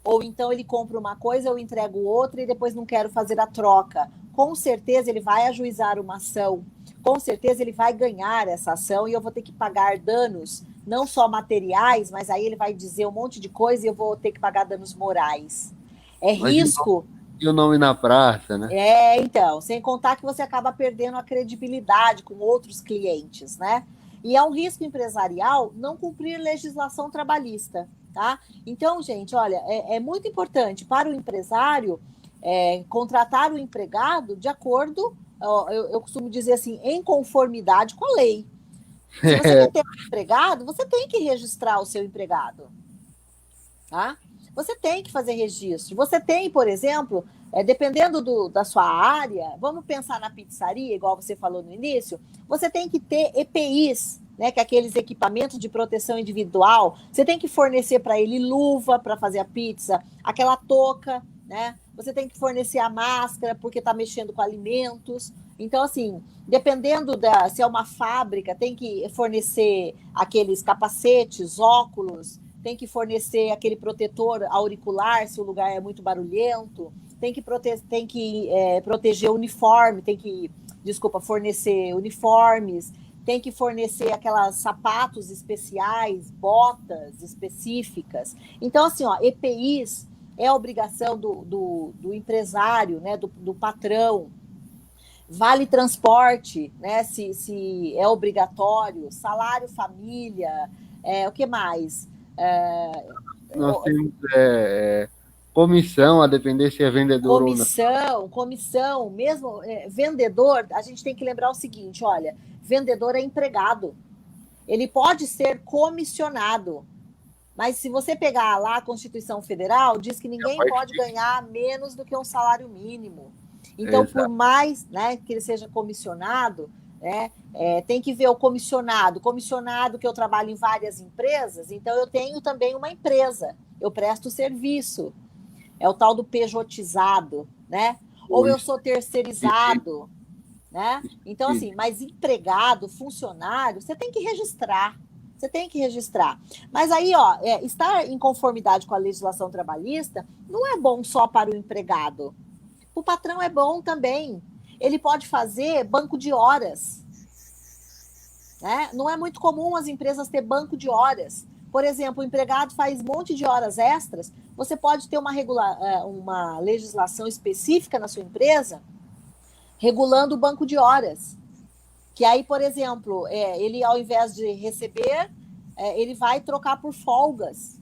Ou então ele compra uma coisa, eu entrego outra e depois não quero fazer a troca. Com certeza ele vai ajuizar uma ação. Com certeza ele vai ganhar essa ação e eu vou ter que pagar danos, não só materiais, mas aí ele vai dizer um monte de coisa e eu vou ter que pagar danos morais. É Mas risco. e o nome na praça, né? Então, sem contar que você acaba perdendo a credibilidade com outros clientes, né? E é um risco empresarial não cumprir legislação trabalhista, tá? Então, gente, olha, é muito importante para o empresário contratar o empregado de acordo, eu costumo dizer assim, em conformidade com a lei. Se você quer ter um empregado, você tem que registrar o seu empregado, tá? Você tem que fazer registro. Você tem, por exemplo, dependendo da sua área, vamos pensar na pizzaria, igual você falou no início, você tem que ter EPIs, né, que é aqueles equipamentos de proteção individual. Você tem que fornecer para ele luva para fazer a pizza, aquela touca, né? Você tem que fornecer a máscara porque está mexendo com alimentos. Então, assim, dependendo se é uma fábrica, tem que fornecer aqueles capacetes, óculos, tem que fornecer aquele protetor auricular se o lugar é muito barulhento, tem que proteger o uniforme, fornecer uniformes, tem que fornecer aquelas sapatos especiais, botas específicas. Então, assim, ó, EPIs é obrigação do empresário, né, do patrão. Vale transporte, né, se é obrigatório, salário família, o que mais? Nós temos comissão, a depender se é vendedor ou não. Comissão, mesmo vendedor, a gente tem que lembrar o seguinte, olha, vendedor é empregado, ele pode ser comissionado, mas se você pegar lá a Constituição Federal, diz que ninguém pode ganhar menos do que um salário mínimo. Então, exato, por mais, né, que ele seja comissionado, né, tem que ver o comissionado que eu trabalho em várias empresas, então eu tenho também uma empresa, eu presto serviço, é o tal do pejotizado, né? Ou eu sou terceirizado, né? Então, assim, mas empregado, funcionário, você tem que registrar. Você tem que registrar. Mas aí, ó, estar em conformidade com a legislação trabalhista não é bom só para o empregado. O patrão é bom também. Ele pode fazer banco de horas. Né? Não é muito comum as empresas ter banco de horas. Por exemplo, o empregado faz um monte de horas extras, você pode ter uma legislação específica na sua empresa regulando o banco de horas. Que aí, por exemplo, ele ao invés de receber, ele vai trocar por folgas.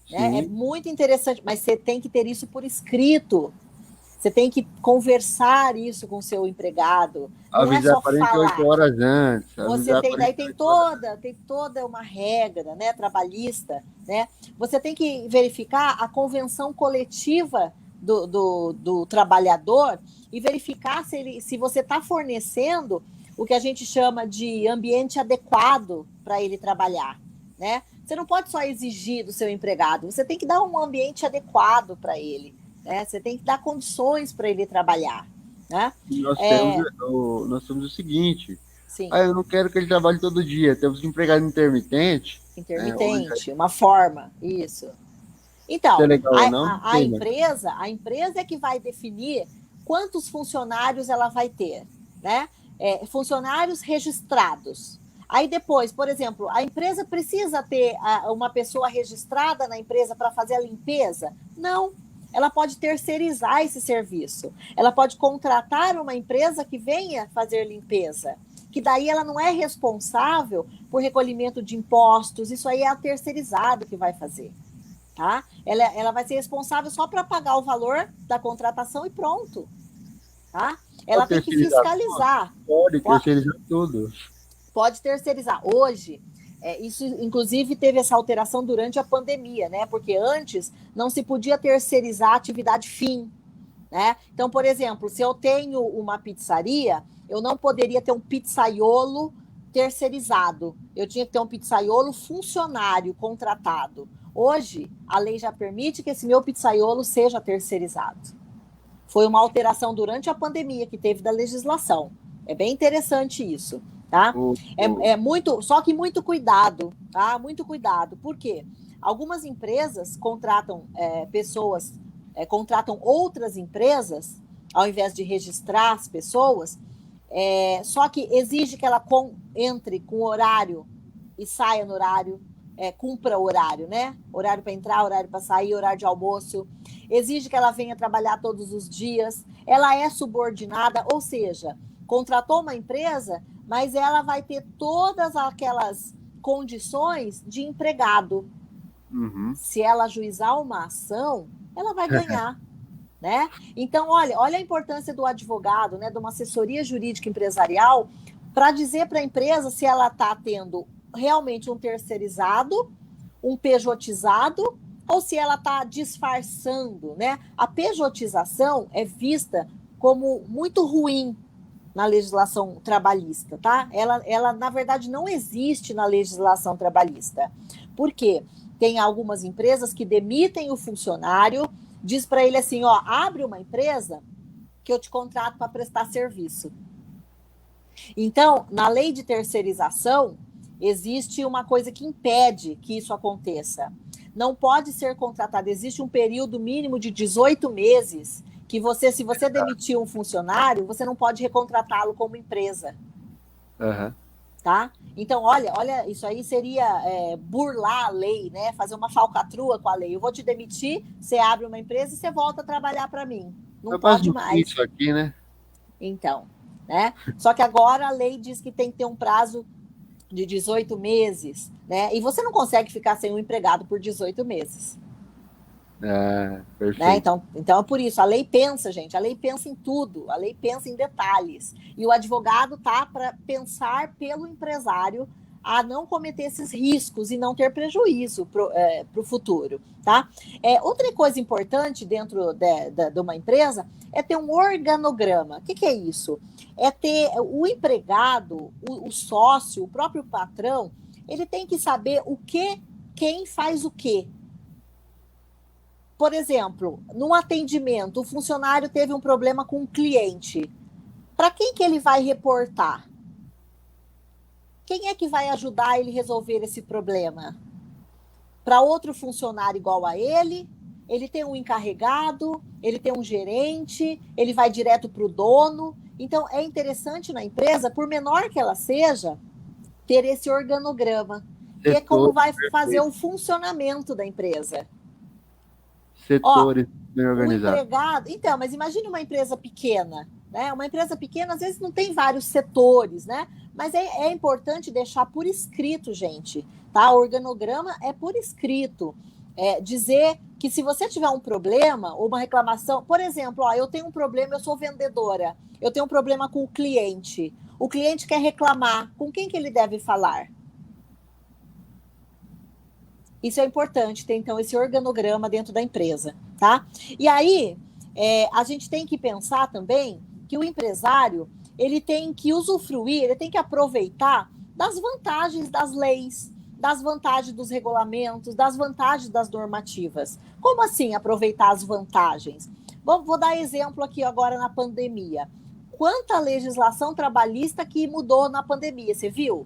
Né? É muito interessante, mas você tem que ter isso por escrito. Você tem que conversar isso com o seu empregado. Não avisar é só 48 falar. horas antes. Você tem toda uma regra, né, trabalhista, né? Você tem que verificar a convenção coletiva do trabalhador e verificar se você está fornecendo o que a gente chama de ambiente adequado para ele trabalhar, né? Você não pode só exigir do seu empregado, você tem que dar um ambiente adequado para ele, né? Você tem que dar condições para ele trabalhar, né? Nós temos o seguinte, eu não quero que ele trabalhe todo dia, temos que empregado intermitente. Intermitente, uma forma, isso. Então, a empresa é que vai definir quantos funcionários ela vai ter, né? Funcionários registrados. Aí depois, por exemplo, a empresa precisa ter uma pessoa registrada na empresa para fazer a limpeza? Não. Ela pode terceirizar esse serviço. Ela pode contratar uma empresa que venha fazer limpeza, que daí ela não é responsável por recolhimento de impostos, isso aí é a terceirizado que vai fazer. Tá? Ela vai ser responsável só para pagar o valor da contratação e pronto. Tá? Ela tem que fiscalizar. Pode terceirizar tudo. Pode terceirizar. Hoje, Isso, inclusive, teve essa alteração durante a pandemia, né? Porque antes não se podia terceirizar a atividade fim, né? Então, por exemplo, se eu tenho uma pizzaria, eu não poderia ter um pizzaiolo terceirizado. Eu tinha que ter um pizzaiolo funcionário contratado. Hoje, a lei já permite que esse meu pizzaiolo seja terceirizado. Foi uma alteração durante a pandemia que teve da legislação. É bem interessante isso, tá? Só que muito cuidado, tá? Muito cuidado. Por quê? Algumas empresas contratam pessoas, contratam outras empresas, ao invés de registrar as pessoas, só que exige que ela entre com horário e saia no horário, cumpra horário, né? Horário para entrar, horário para sair, horário de almoço. Exige que ela venha trabalhar todos os dias. Ela é subordinada, ou seja, contratou uma empresa, mas ela vai ter todas aquelas condições de empregado. Uhum. Se ela ajuizar uma ação, ela vai ganhar. Né? Então, olha a importância do advogado, né, de uma assessoria jurídica empresarial, para dizer para a empresa se ela está tendo realmente um terceirizado, um pejotizado, ou se ela está disfarçando. Né? A pejotização é vista como muito ruim na legislação trabalhista. Tá? Ela, na verdade, não existe na legislação trabalhista. Por quê? Tem algumas empresas que demitem o funcionário, diz para ele assim, abre uma empresa que eu te contrato para prestar serviço. Então, na lei de terceirização, existe uma coisa que impede que isso aconteça. Não pode ser contratado, existe um período mínimo de 18 meses que se você demitir um funcionário, você não pode recontratá-lo como empresa. Uhum. Tá? Então, olha, isso aí seria burlar a lei, né? Fazer uma falcatrua com a lei. Eu vou te demitir, você abre uma empresa e você volta a trabalhar para mim. Não pode mais. Isso aqui, né? Então, né? Só que agora a lei diz que tem que ter um prazo de 18 meses, né? E você não consegue ficar sem um empregado por 18 meses. Perfeito. Né? Então é por isso, a lei pensa, gente, a lei pensa em tudo, a lei pensa em detalhes. E o advogado tá para pensar pelo empresário a não cometer esses riscos e não ter prejuízo para o futuro. Tá? Outra coisa importante dentro de uma empresa é ter um organograma. O que é isso? É ter o empregado, o sócio, o próprio patrão, ele tem que saber quem faz o quê. Por exemplo, num atendimento, o funcionário teve um problema com um cliente. Para quem que ele vai reportar? Quem é que vai ajudar ele a resolver esse problema? Para outro funcionário igual a ele tem um encarregado, ele tem um gerente, ele vai direto para o dono. Então, é interessante na empresa, por menor que ela seja, ter esse organograma, que é como vai fazer o funcionamento da empresa. Setores bem organizados. O empregado. Então, mas imagine uma empresa pequena, né? Uma empresa pequena, às vezes, não tem vários setores, né? Mas é importante deixar por escrito, gente. Tá? O organograma é por escrito. Dizer que se você tiver um problema ou uma reclamação, por exemplo, eu tenho um problema, eu sou vendedora, eu tenho um problema com o cliente quer reclamar, com quem que ele deve falar? Isso é importante, ter então esse organograma dentro da empresa, tá? E aí, a gente tem que pensar também que o empresário, ele tem que usufruir, ele tem que aproveitar das vantagens das leis, das vantagens dos regulamentos, das vantagens das normativas. Como assim aproveitar as vantagens? Vou dar exemplo aqui agora na pandemia. Quanta legislação trabalhista que mudou na pandemia, você viu?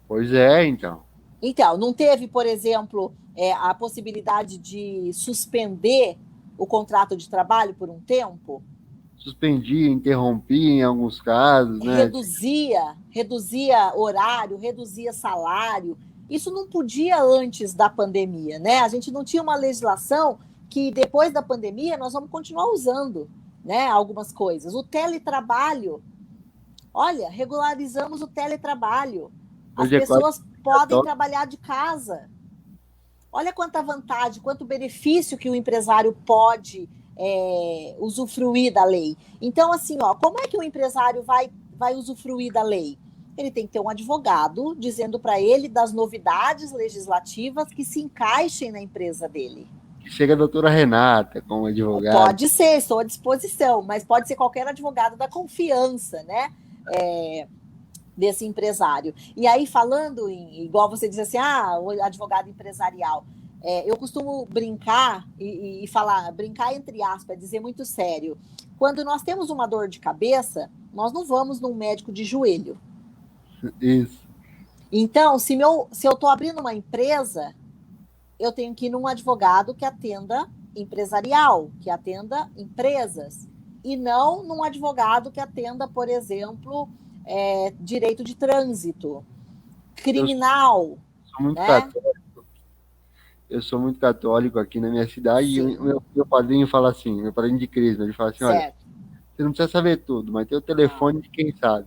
Pois é, então. Então, não teve, por exemplo, a possibilidade de suspender o contrato de trabalho por um tempo? Suspendia, interrompia em alguns casos, né? Reduzia horário, reduzia salário. Isso não podia antes da pandemia, né? A gente não tinha uma legislação que depois da pandemia nós vamos continuar usando, né? Algumas coisas. O teletrabalho, olha, regularizamos o teletrabalho. As pessoas podem trabalhar de casa. Olha quanta vantagem, quanto benefício que o empresário pode usufruir da lei. Então, assim, como é que o empresário vai usufruir da lei? ele tem que ter um advogado dizendo para ele das novidades legislativas que se encaixem na empresa dele. Chega a doutora Renata como advogada. Pode ser, estou à disposição, mas pode ser qualquer advogado da confiança, né? Desse empresário. E aí, falando igual você diz assim, o advogado empresarial, eu costumo brincar e falar, brincar entre aspas, dizer muito sério. Quando nós temos uma dor de cabeça, nós não vamos num médico de joelho. Isso. Então, se eu estou abrindo uma empresa, eu tenho que ir num advogado que atenda empresarial, que atenda empresas, e não num advogado que atenda, por exemplo, direito de trânsito, criminal. Eu sou muito católico aqui na minha cidade. Sim. E meu padrinho fala assim, meu padrinho de Crisma, ele fala assim, certo. Olha, você não precisa saber tudo, mas tem o telefone de quem sabe.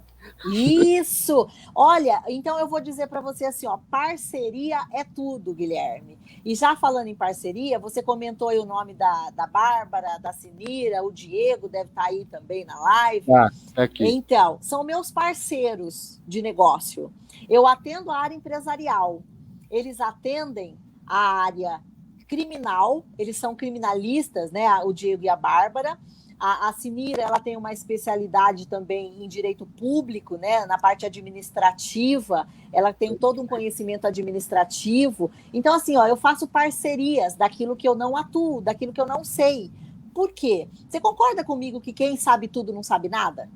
Isso! Olha, então eu vou dizer para você assim, parceria é tudo, Guilherme. E já falando em parceria, você comentou aí o nome da Bárbara, da Sinira, o Diego deve estar aí também na live. Tá aqui. Então, são meus parceiros de negócio. Eu atendo a área empresarial. Eles atendem a área criminal, eles são criminalistas, né? O Diego e a Bárbara. A Sinira, ela tem uma especialidade também em direito público, né? Na parte administrativa, ela tem todo um conhecimento administrativo. Então, assim, eu faço parcerias daquilo que eu não atuo, daquilo que eu não sei. Por quê? Você concorda comigo que quem sabe tudo não sabe nada?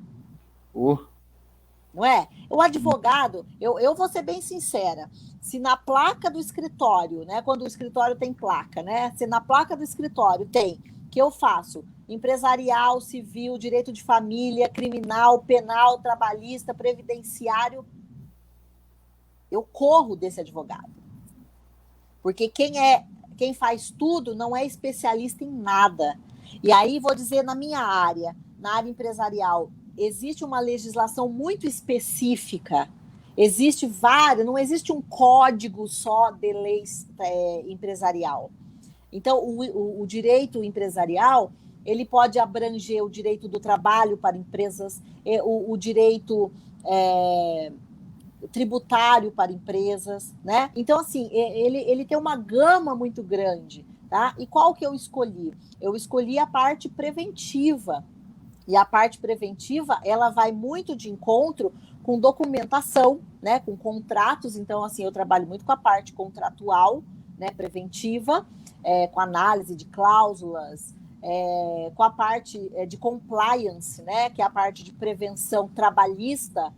Não é? O advogado, eu vou ser bem sincera, se na placa do escritório, né? Quando o escritório tem placa, né? Se na placa do escritório tem que eu faço empresarial, civil, direito de família, criminal, penal, trabalhista, previdenciário, eu corro desse advogado. Porque quem faz tudo não é especialista em nada. E aí vou dizer na minha área, na área empresarial, existe uma legislação muito específica. Existe vários, não existe um código só de leis empresarial. Então, o direito empresarial, ele pode abranger o direito do trabalho para empresas, o direito tributário para empresas, né? Então, assim, ele tem uma gama muito grande, tá? E qual que eu escolhi? Eu escolhi a parte preventiva. E a parte preventiva, ela vai muito de encontro com documentação, né? Com contratos. Então, assim, eu trabalho muito com a parte contratual, né? Preventiva, com análise de cláusulas, com a parte de compliance, né, que é a parte de prevenção trabalhista,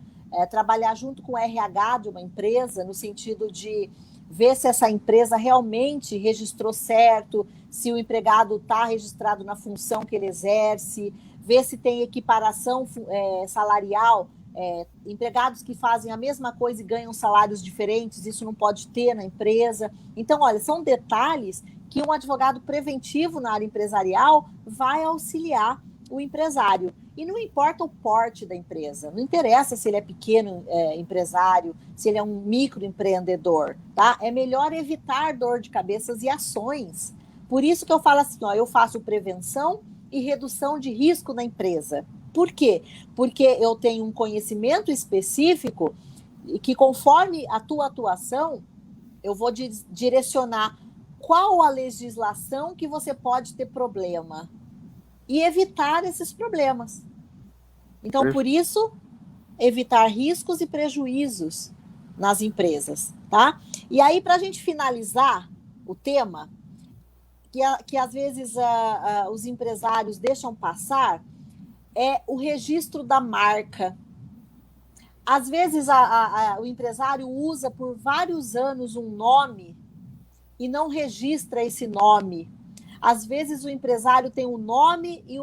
trabalhar junto com o RH de uma empresa, no sentido de ver se essa empresa realmente registrou certo, se o empregado está registrado na função que ele exerce, ver se tem equiparação salarial, empregados que fazem a mesma coisa e ganham salários diferentes, isso não pode ter na empresa. Então, olha, são detalhes que um advogado preventivo na área empresarial vai auxiliar o empresário. E não importa o porte da empresa, não interessa se ele é pequeno empresário, se ele é um microempreendedor, tá? É melhor evitar dor de cabeças e ações. Por isso que eu falo assim, eu faço prevenção e redução de risco na empresa. Por quê? Porque eu tenho um conhecimento específico e que, conforme a tua atuação, eu vou direcionar qual a legislação que você pode ter problema e evitar esses problemas. Então, por isso, evitar riscos e prejuízos nas empresas, tá? E aí, para a gente finalizar o tema, que às vezes os empresários deixam passar, é o registro da marca. Às vezes, o empresário usa por vários anos um nome e não registra esse nome. Às vezes o empresário tem um nome e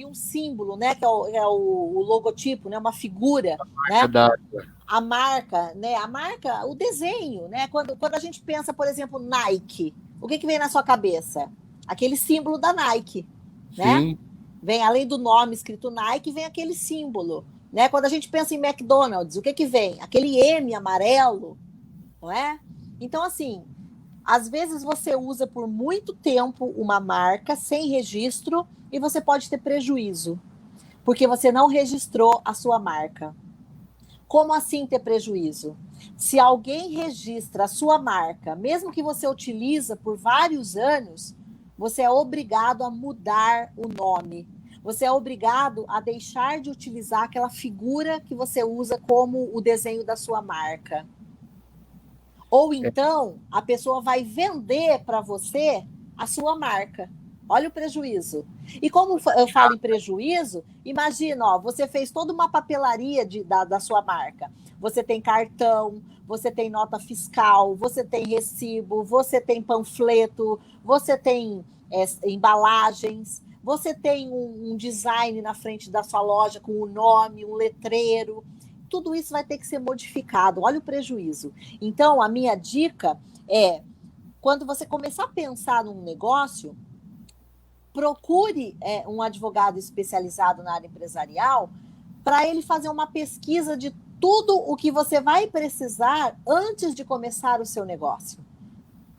um símbolo, né? Que é o logotipo, né? Uma figura. Né? A marca, né? A marca, o desenho, né? Quando a gente pensa, por exemplo, Nike, o que vem na sua cabeça? Aquele símbolo da Nike, né? Sim. Vem, além do nome escrito Nike, vem aquele símbolo. Né? Quando a gente pensa em McDonald's, o que vem? Aquele M amarelo, não é? Então, assim, às vezes você usa por muito tempo uma marca sem registro e você pode ter prejuízo, porque você não registrou a sua marca. Como assim ter prejuízo? Se alguém registra a sua marca, mesmo que você utiliza por vários anos, você é obrigado a mudar o nome. Você é obrigado a deixar de utilizar aquela figura que você usa como o desenho da sua marca. Ou então, a pessoa vai vender para você a sua marca. Olha o prejuízo. E como eu falo em prejuízo, imagina, ó, você fez toda uma papelaria da sua marca. Você tem cartão, você tem nota fiscal, você tem recibo, você tem panfleto, você tem embalagens, você tem um design na frente da sua loja com o nome, um letreiro. Tudo isso vai ter que ser modificado. Olha o prejuízo. Então, a minha dica é, quando você começar a pensar num negócio, procure um advogado especializado na área empresarial para ele fazer uma pesquisa de tudo o que você vai precisar antes de começar o seu negócio.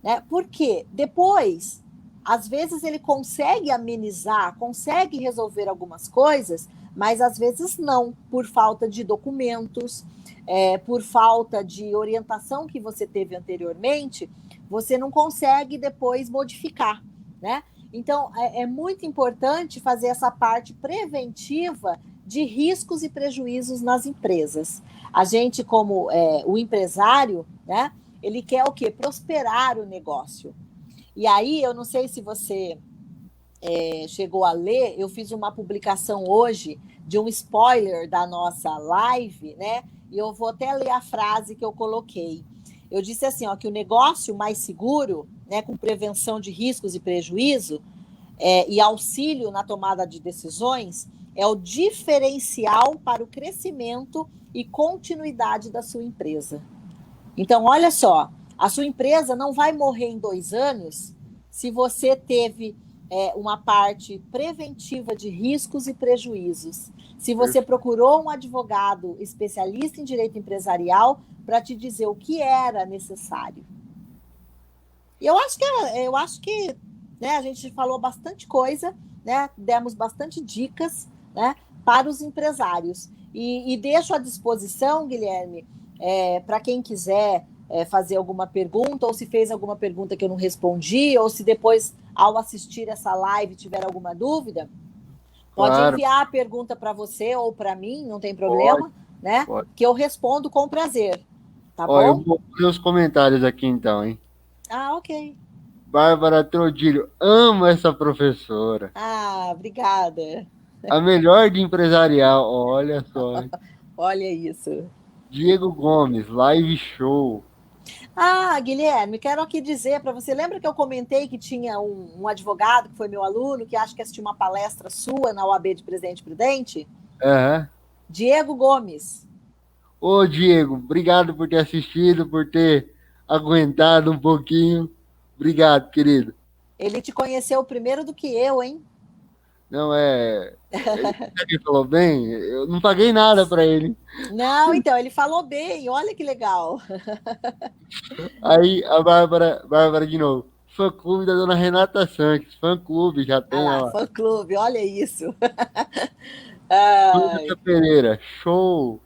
Né? Porque depois, às vezes ele consegue amenizar, consegue resolver algumas coisas, mas às vezes não, por falta de documentos, por falta de orientação que você teve anteriormente, você não consegue depois modificar, né? Então, é muito importante fazer essa parte preventiva de riscos e prejuízos nas empresas. A gente, como o empresário, né, ele quer o quê? Prosperar o negócio. E aí, eu não sei se você chegou a ler, eu fiz uma publicação hoje de um spoiler da nossa live, né? E eu vou até ler a frase que eu coloquei. Eu disse assim, ó, que o negócio mais seguro, né, com prevenção de riscos e prejuízo, e auxílio na tomada de decisões, é o diferencial para o crescimento e continuidade da sua empresa. Então, olha só, a sua empresa não vai morrer em 2 anos se você teve uma parte preventiva de riscos e prejuízos. Se você procurou um advogado especialista em direito empresarial para te dizer o que era necessário. E eu acho que né, a gente falou bastante coisa, né, demos bastante dicas, né, para os empresários. E deixo à disposição, Guilherme, para quem quiser fazer alguma pergunta, ou se fez alguma pergunta que eu não respondi, ou se depois, ao assistir essa live, tiver alguma dúvida, pode enviar a pergunta para você ou para mim, não tem problema, né? Que eu respondo com prazer. Tá bom? Eu vou ler os comentários aqui então, hein? Ah, ok. Bárbara Trodilho, amo essa professora. Ah, obrigada. A melhor de empresarial, olha só. Olha isso. Diego Gomes, live show. Ah, Guilherme, quero aqui dizer para você, lembra que eu comentei que tinha um advogado que foi meu aluno, que acho que assistiu uma palestra sua na UAB de Presidente Prudente? Uhum. Diego Gomes. Ô, Diego, obrigado por ter assistido, por ter aguentado um pouquinho. Obrigado, querido. Ele te conheceu primeiro do que eu, hein? Não, ele falou bem, eu não paguei nada para ele. Não, então, ele falou bem, olha que legal. Aí a Bárbara de novo. Fã-clube da dona Renata Santos. Fã-clube, já tem ela. Fã-clube, olha isso. Clínica Pereira, show.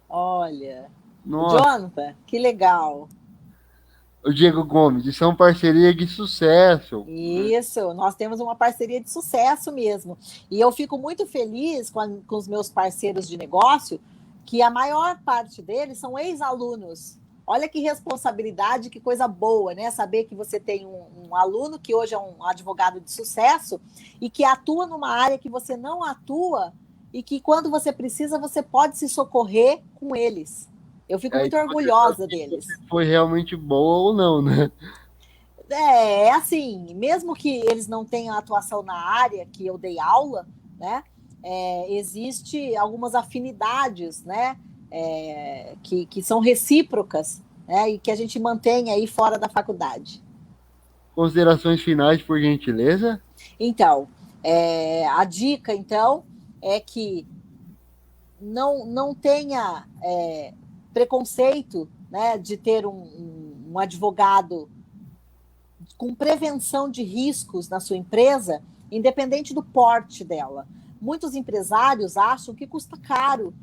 Olha. Nossa. Jonathan, que legal. O Diego Gomes, isso é uma parceria de sucesso. Isso, nós temos uma parceria de sucesso mesmo. E eu fico muito feliz com os meus parceiros de negócio, que a maior parte deles são ex-alunos. Olha que responsabilidade, que coisa boa, né? Saber que você tem um aluno que hoje é um advogado de sucesso e que atua numa área que você não atua e que quando você precisa, você pode se socorrer com eles. Eu fico muito orgulhosa deles. Foi realmente boa ou não, né? Assim, mesmo que eles não tenham atuação na área que eu dei aula, né? Existe algumas afinidades, né? Que são recíprocas, né? E que a gente mantém aí fora da faculdade. Considerações finais, por gentileza? Então, a dica, então, é que não tenha preconceito, né, de ter um advogado com prevenção de riscos na sua empresa, independente do porte dela. Muitos empresários acham que custa caro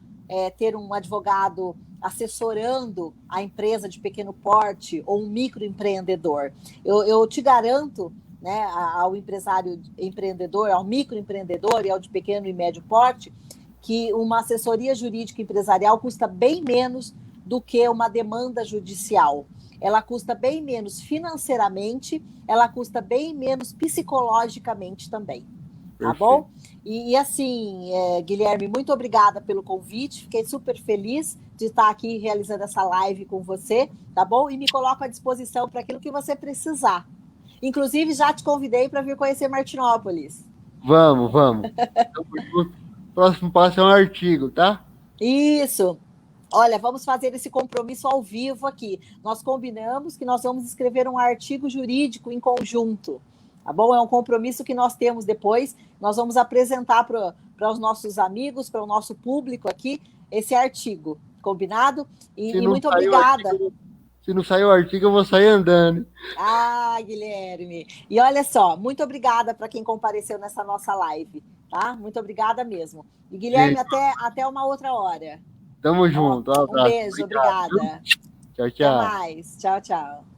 ter um advogado assessorando a empresa de pequeno porte ou um microempreendedor. Eu te garanto, né, ao empresário empreendedor, ao microempreendedor e ao de pequeno e médio porte, que uma assessoria jurídica empresarial custa bem menos do que uma demanda judicial. Ela custa bem menos financeiramente, ela custa bem menos psicologicamente também. Tá bom? E assim, Guilherme, muito obrigada pelo convite. Fiquei super feliz de estar aqui realizando essa live com você, tá bom? E me coloco à disposição para aquilo que você precisar. Inclusive, já te convidei para vir conhecer Martinópolis. Vamos. Próximo passo é um artigo, tá? Isso. Olha, vamos fazer esse compromisso ao vivo aqui. Nós combinamos que nós vamos escrever um artigo jurídico em conjunto, tá bom? É um compromisso que nós temos depois. Nós vamos apresentar para os nossos amigos, para o nosso público aqui, esse artigo, combinado? E muito obrigada. Se não sair o artigo, eu vou sair andando. Ah, Guilherme. E olha só, muito obrigada para quem compareceu nessa nossa live, tá? Muito obrigada mesmo. E Guilherme, até uma outra hora. Tamo junto. Um beijo, obrigada. Tchau, Até mais. Tchau, tchau.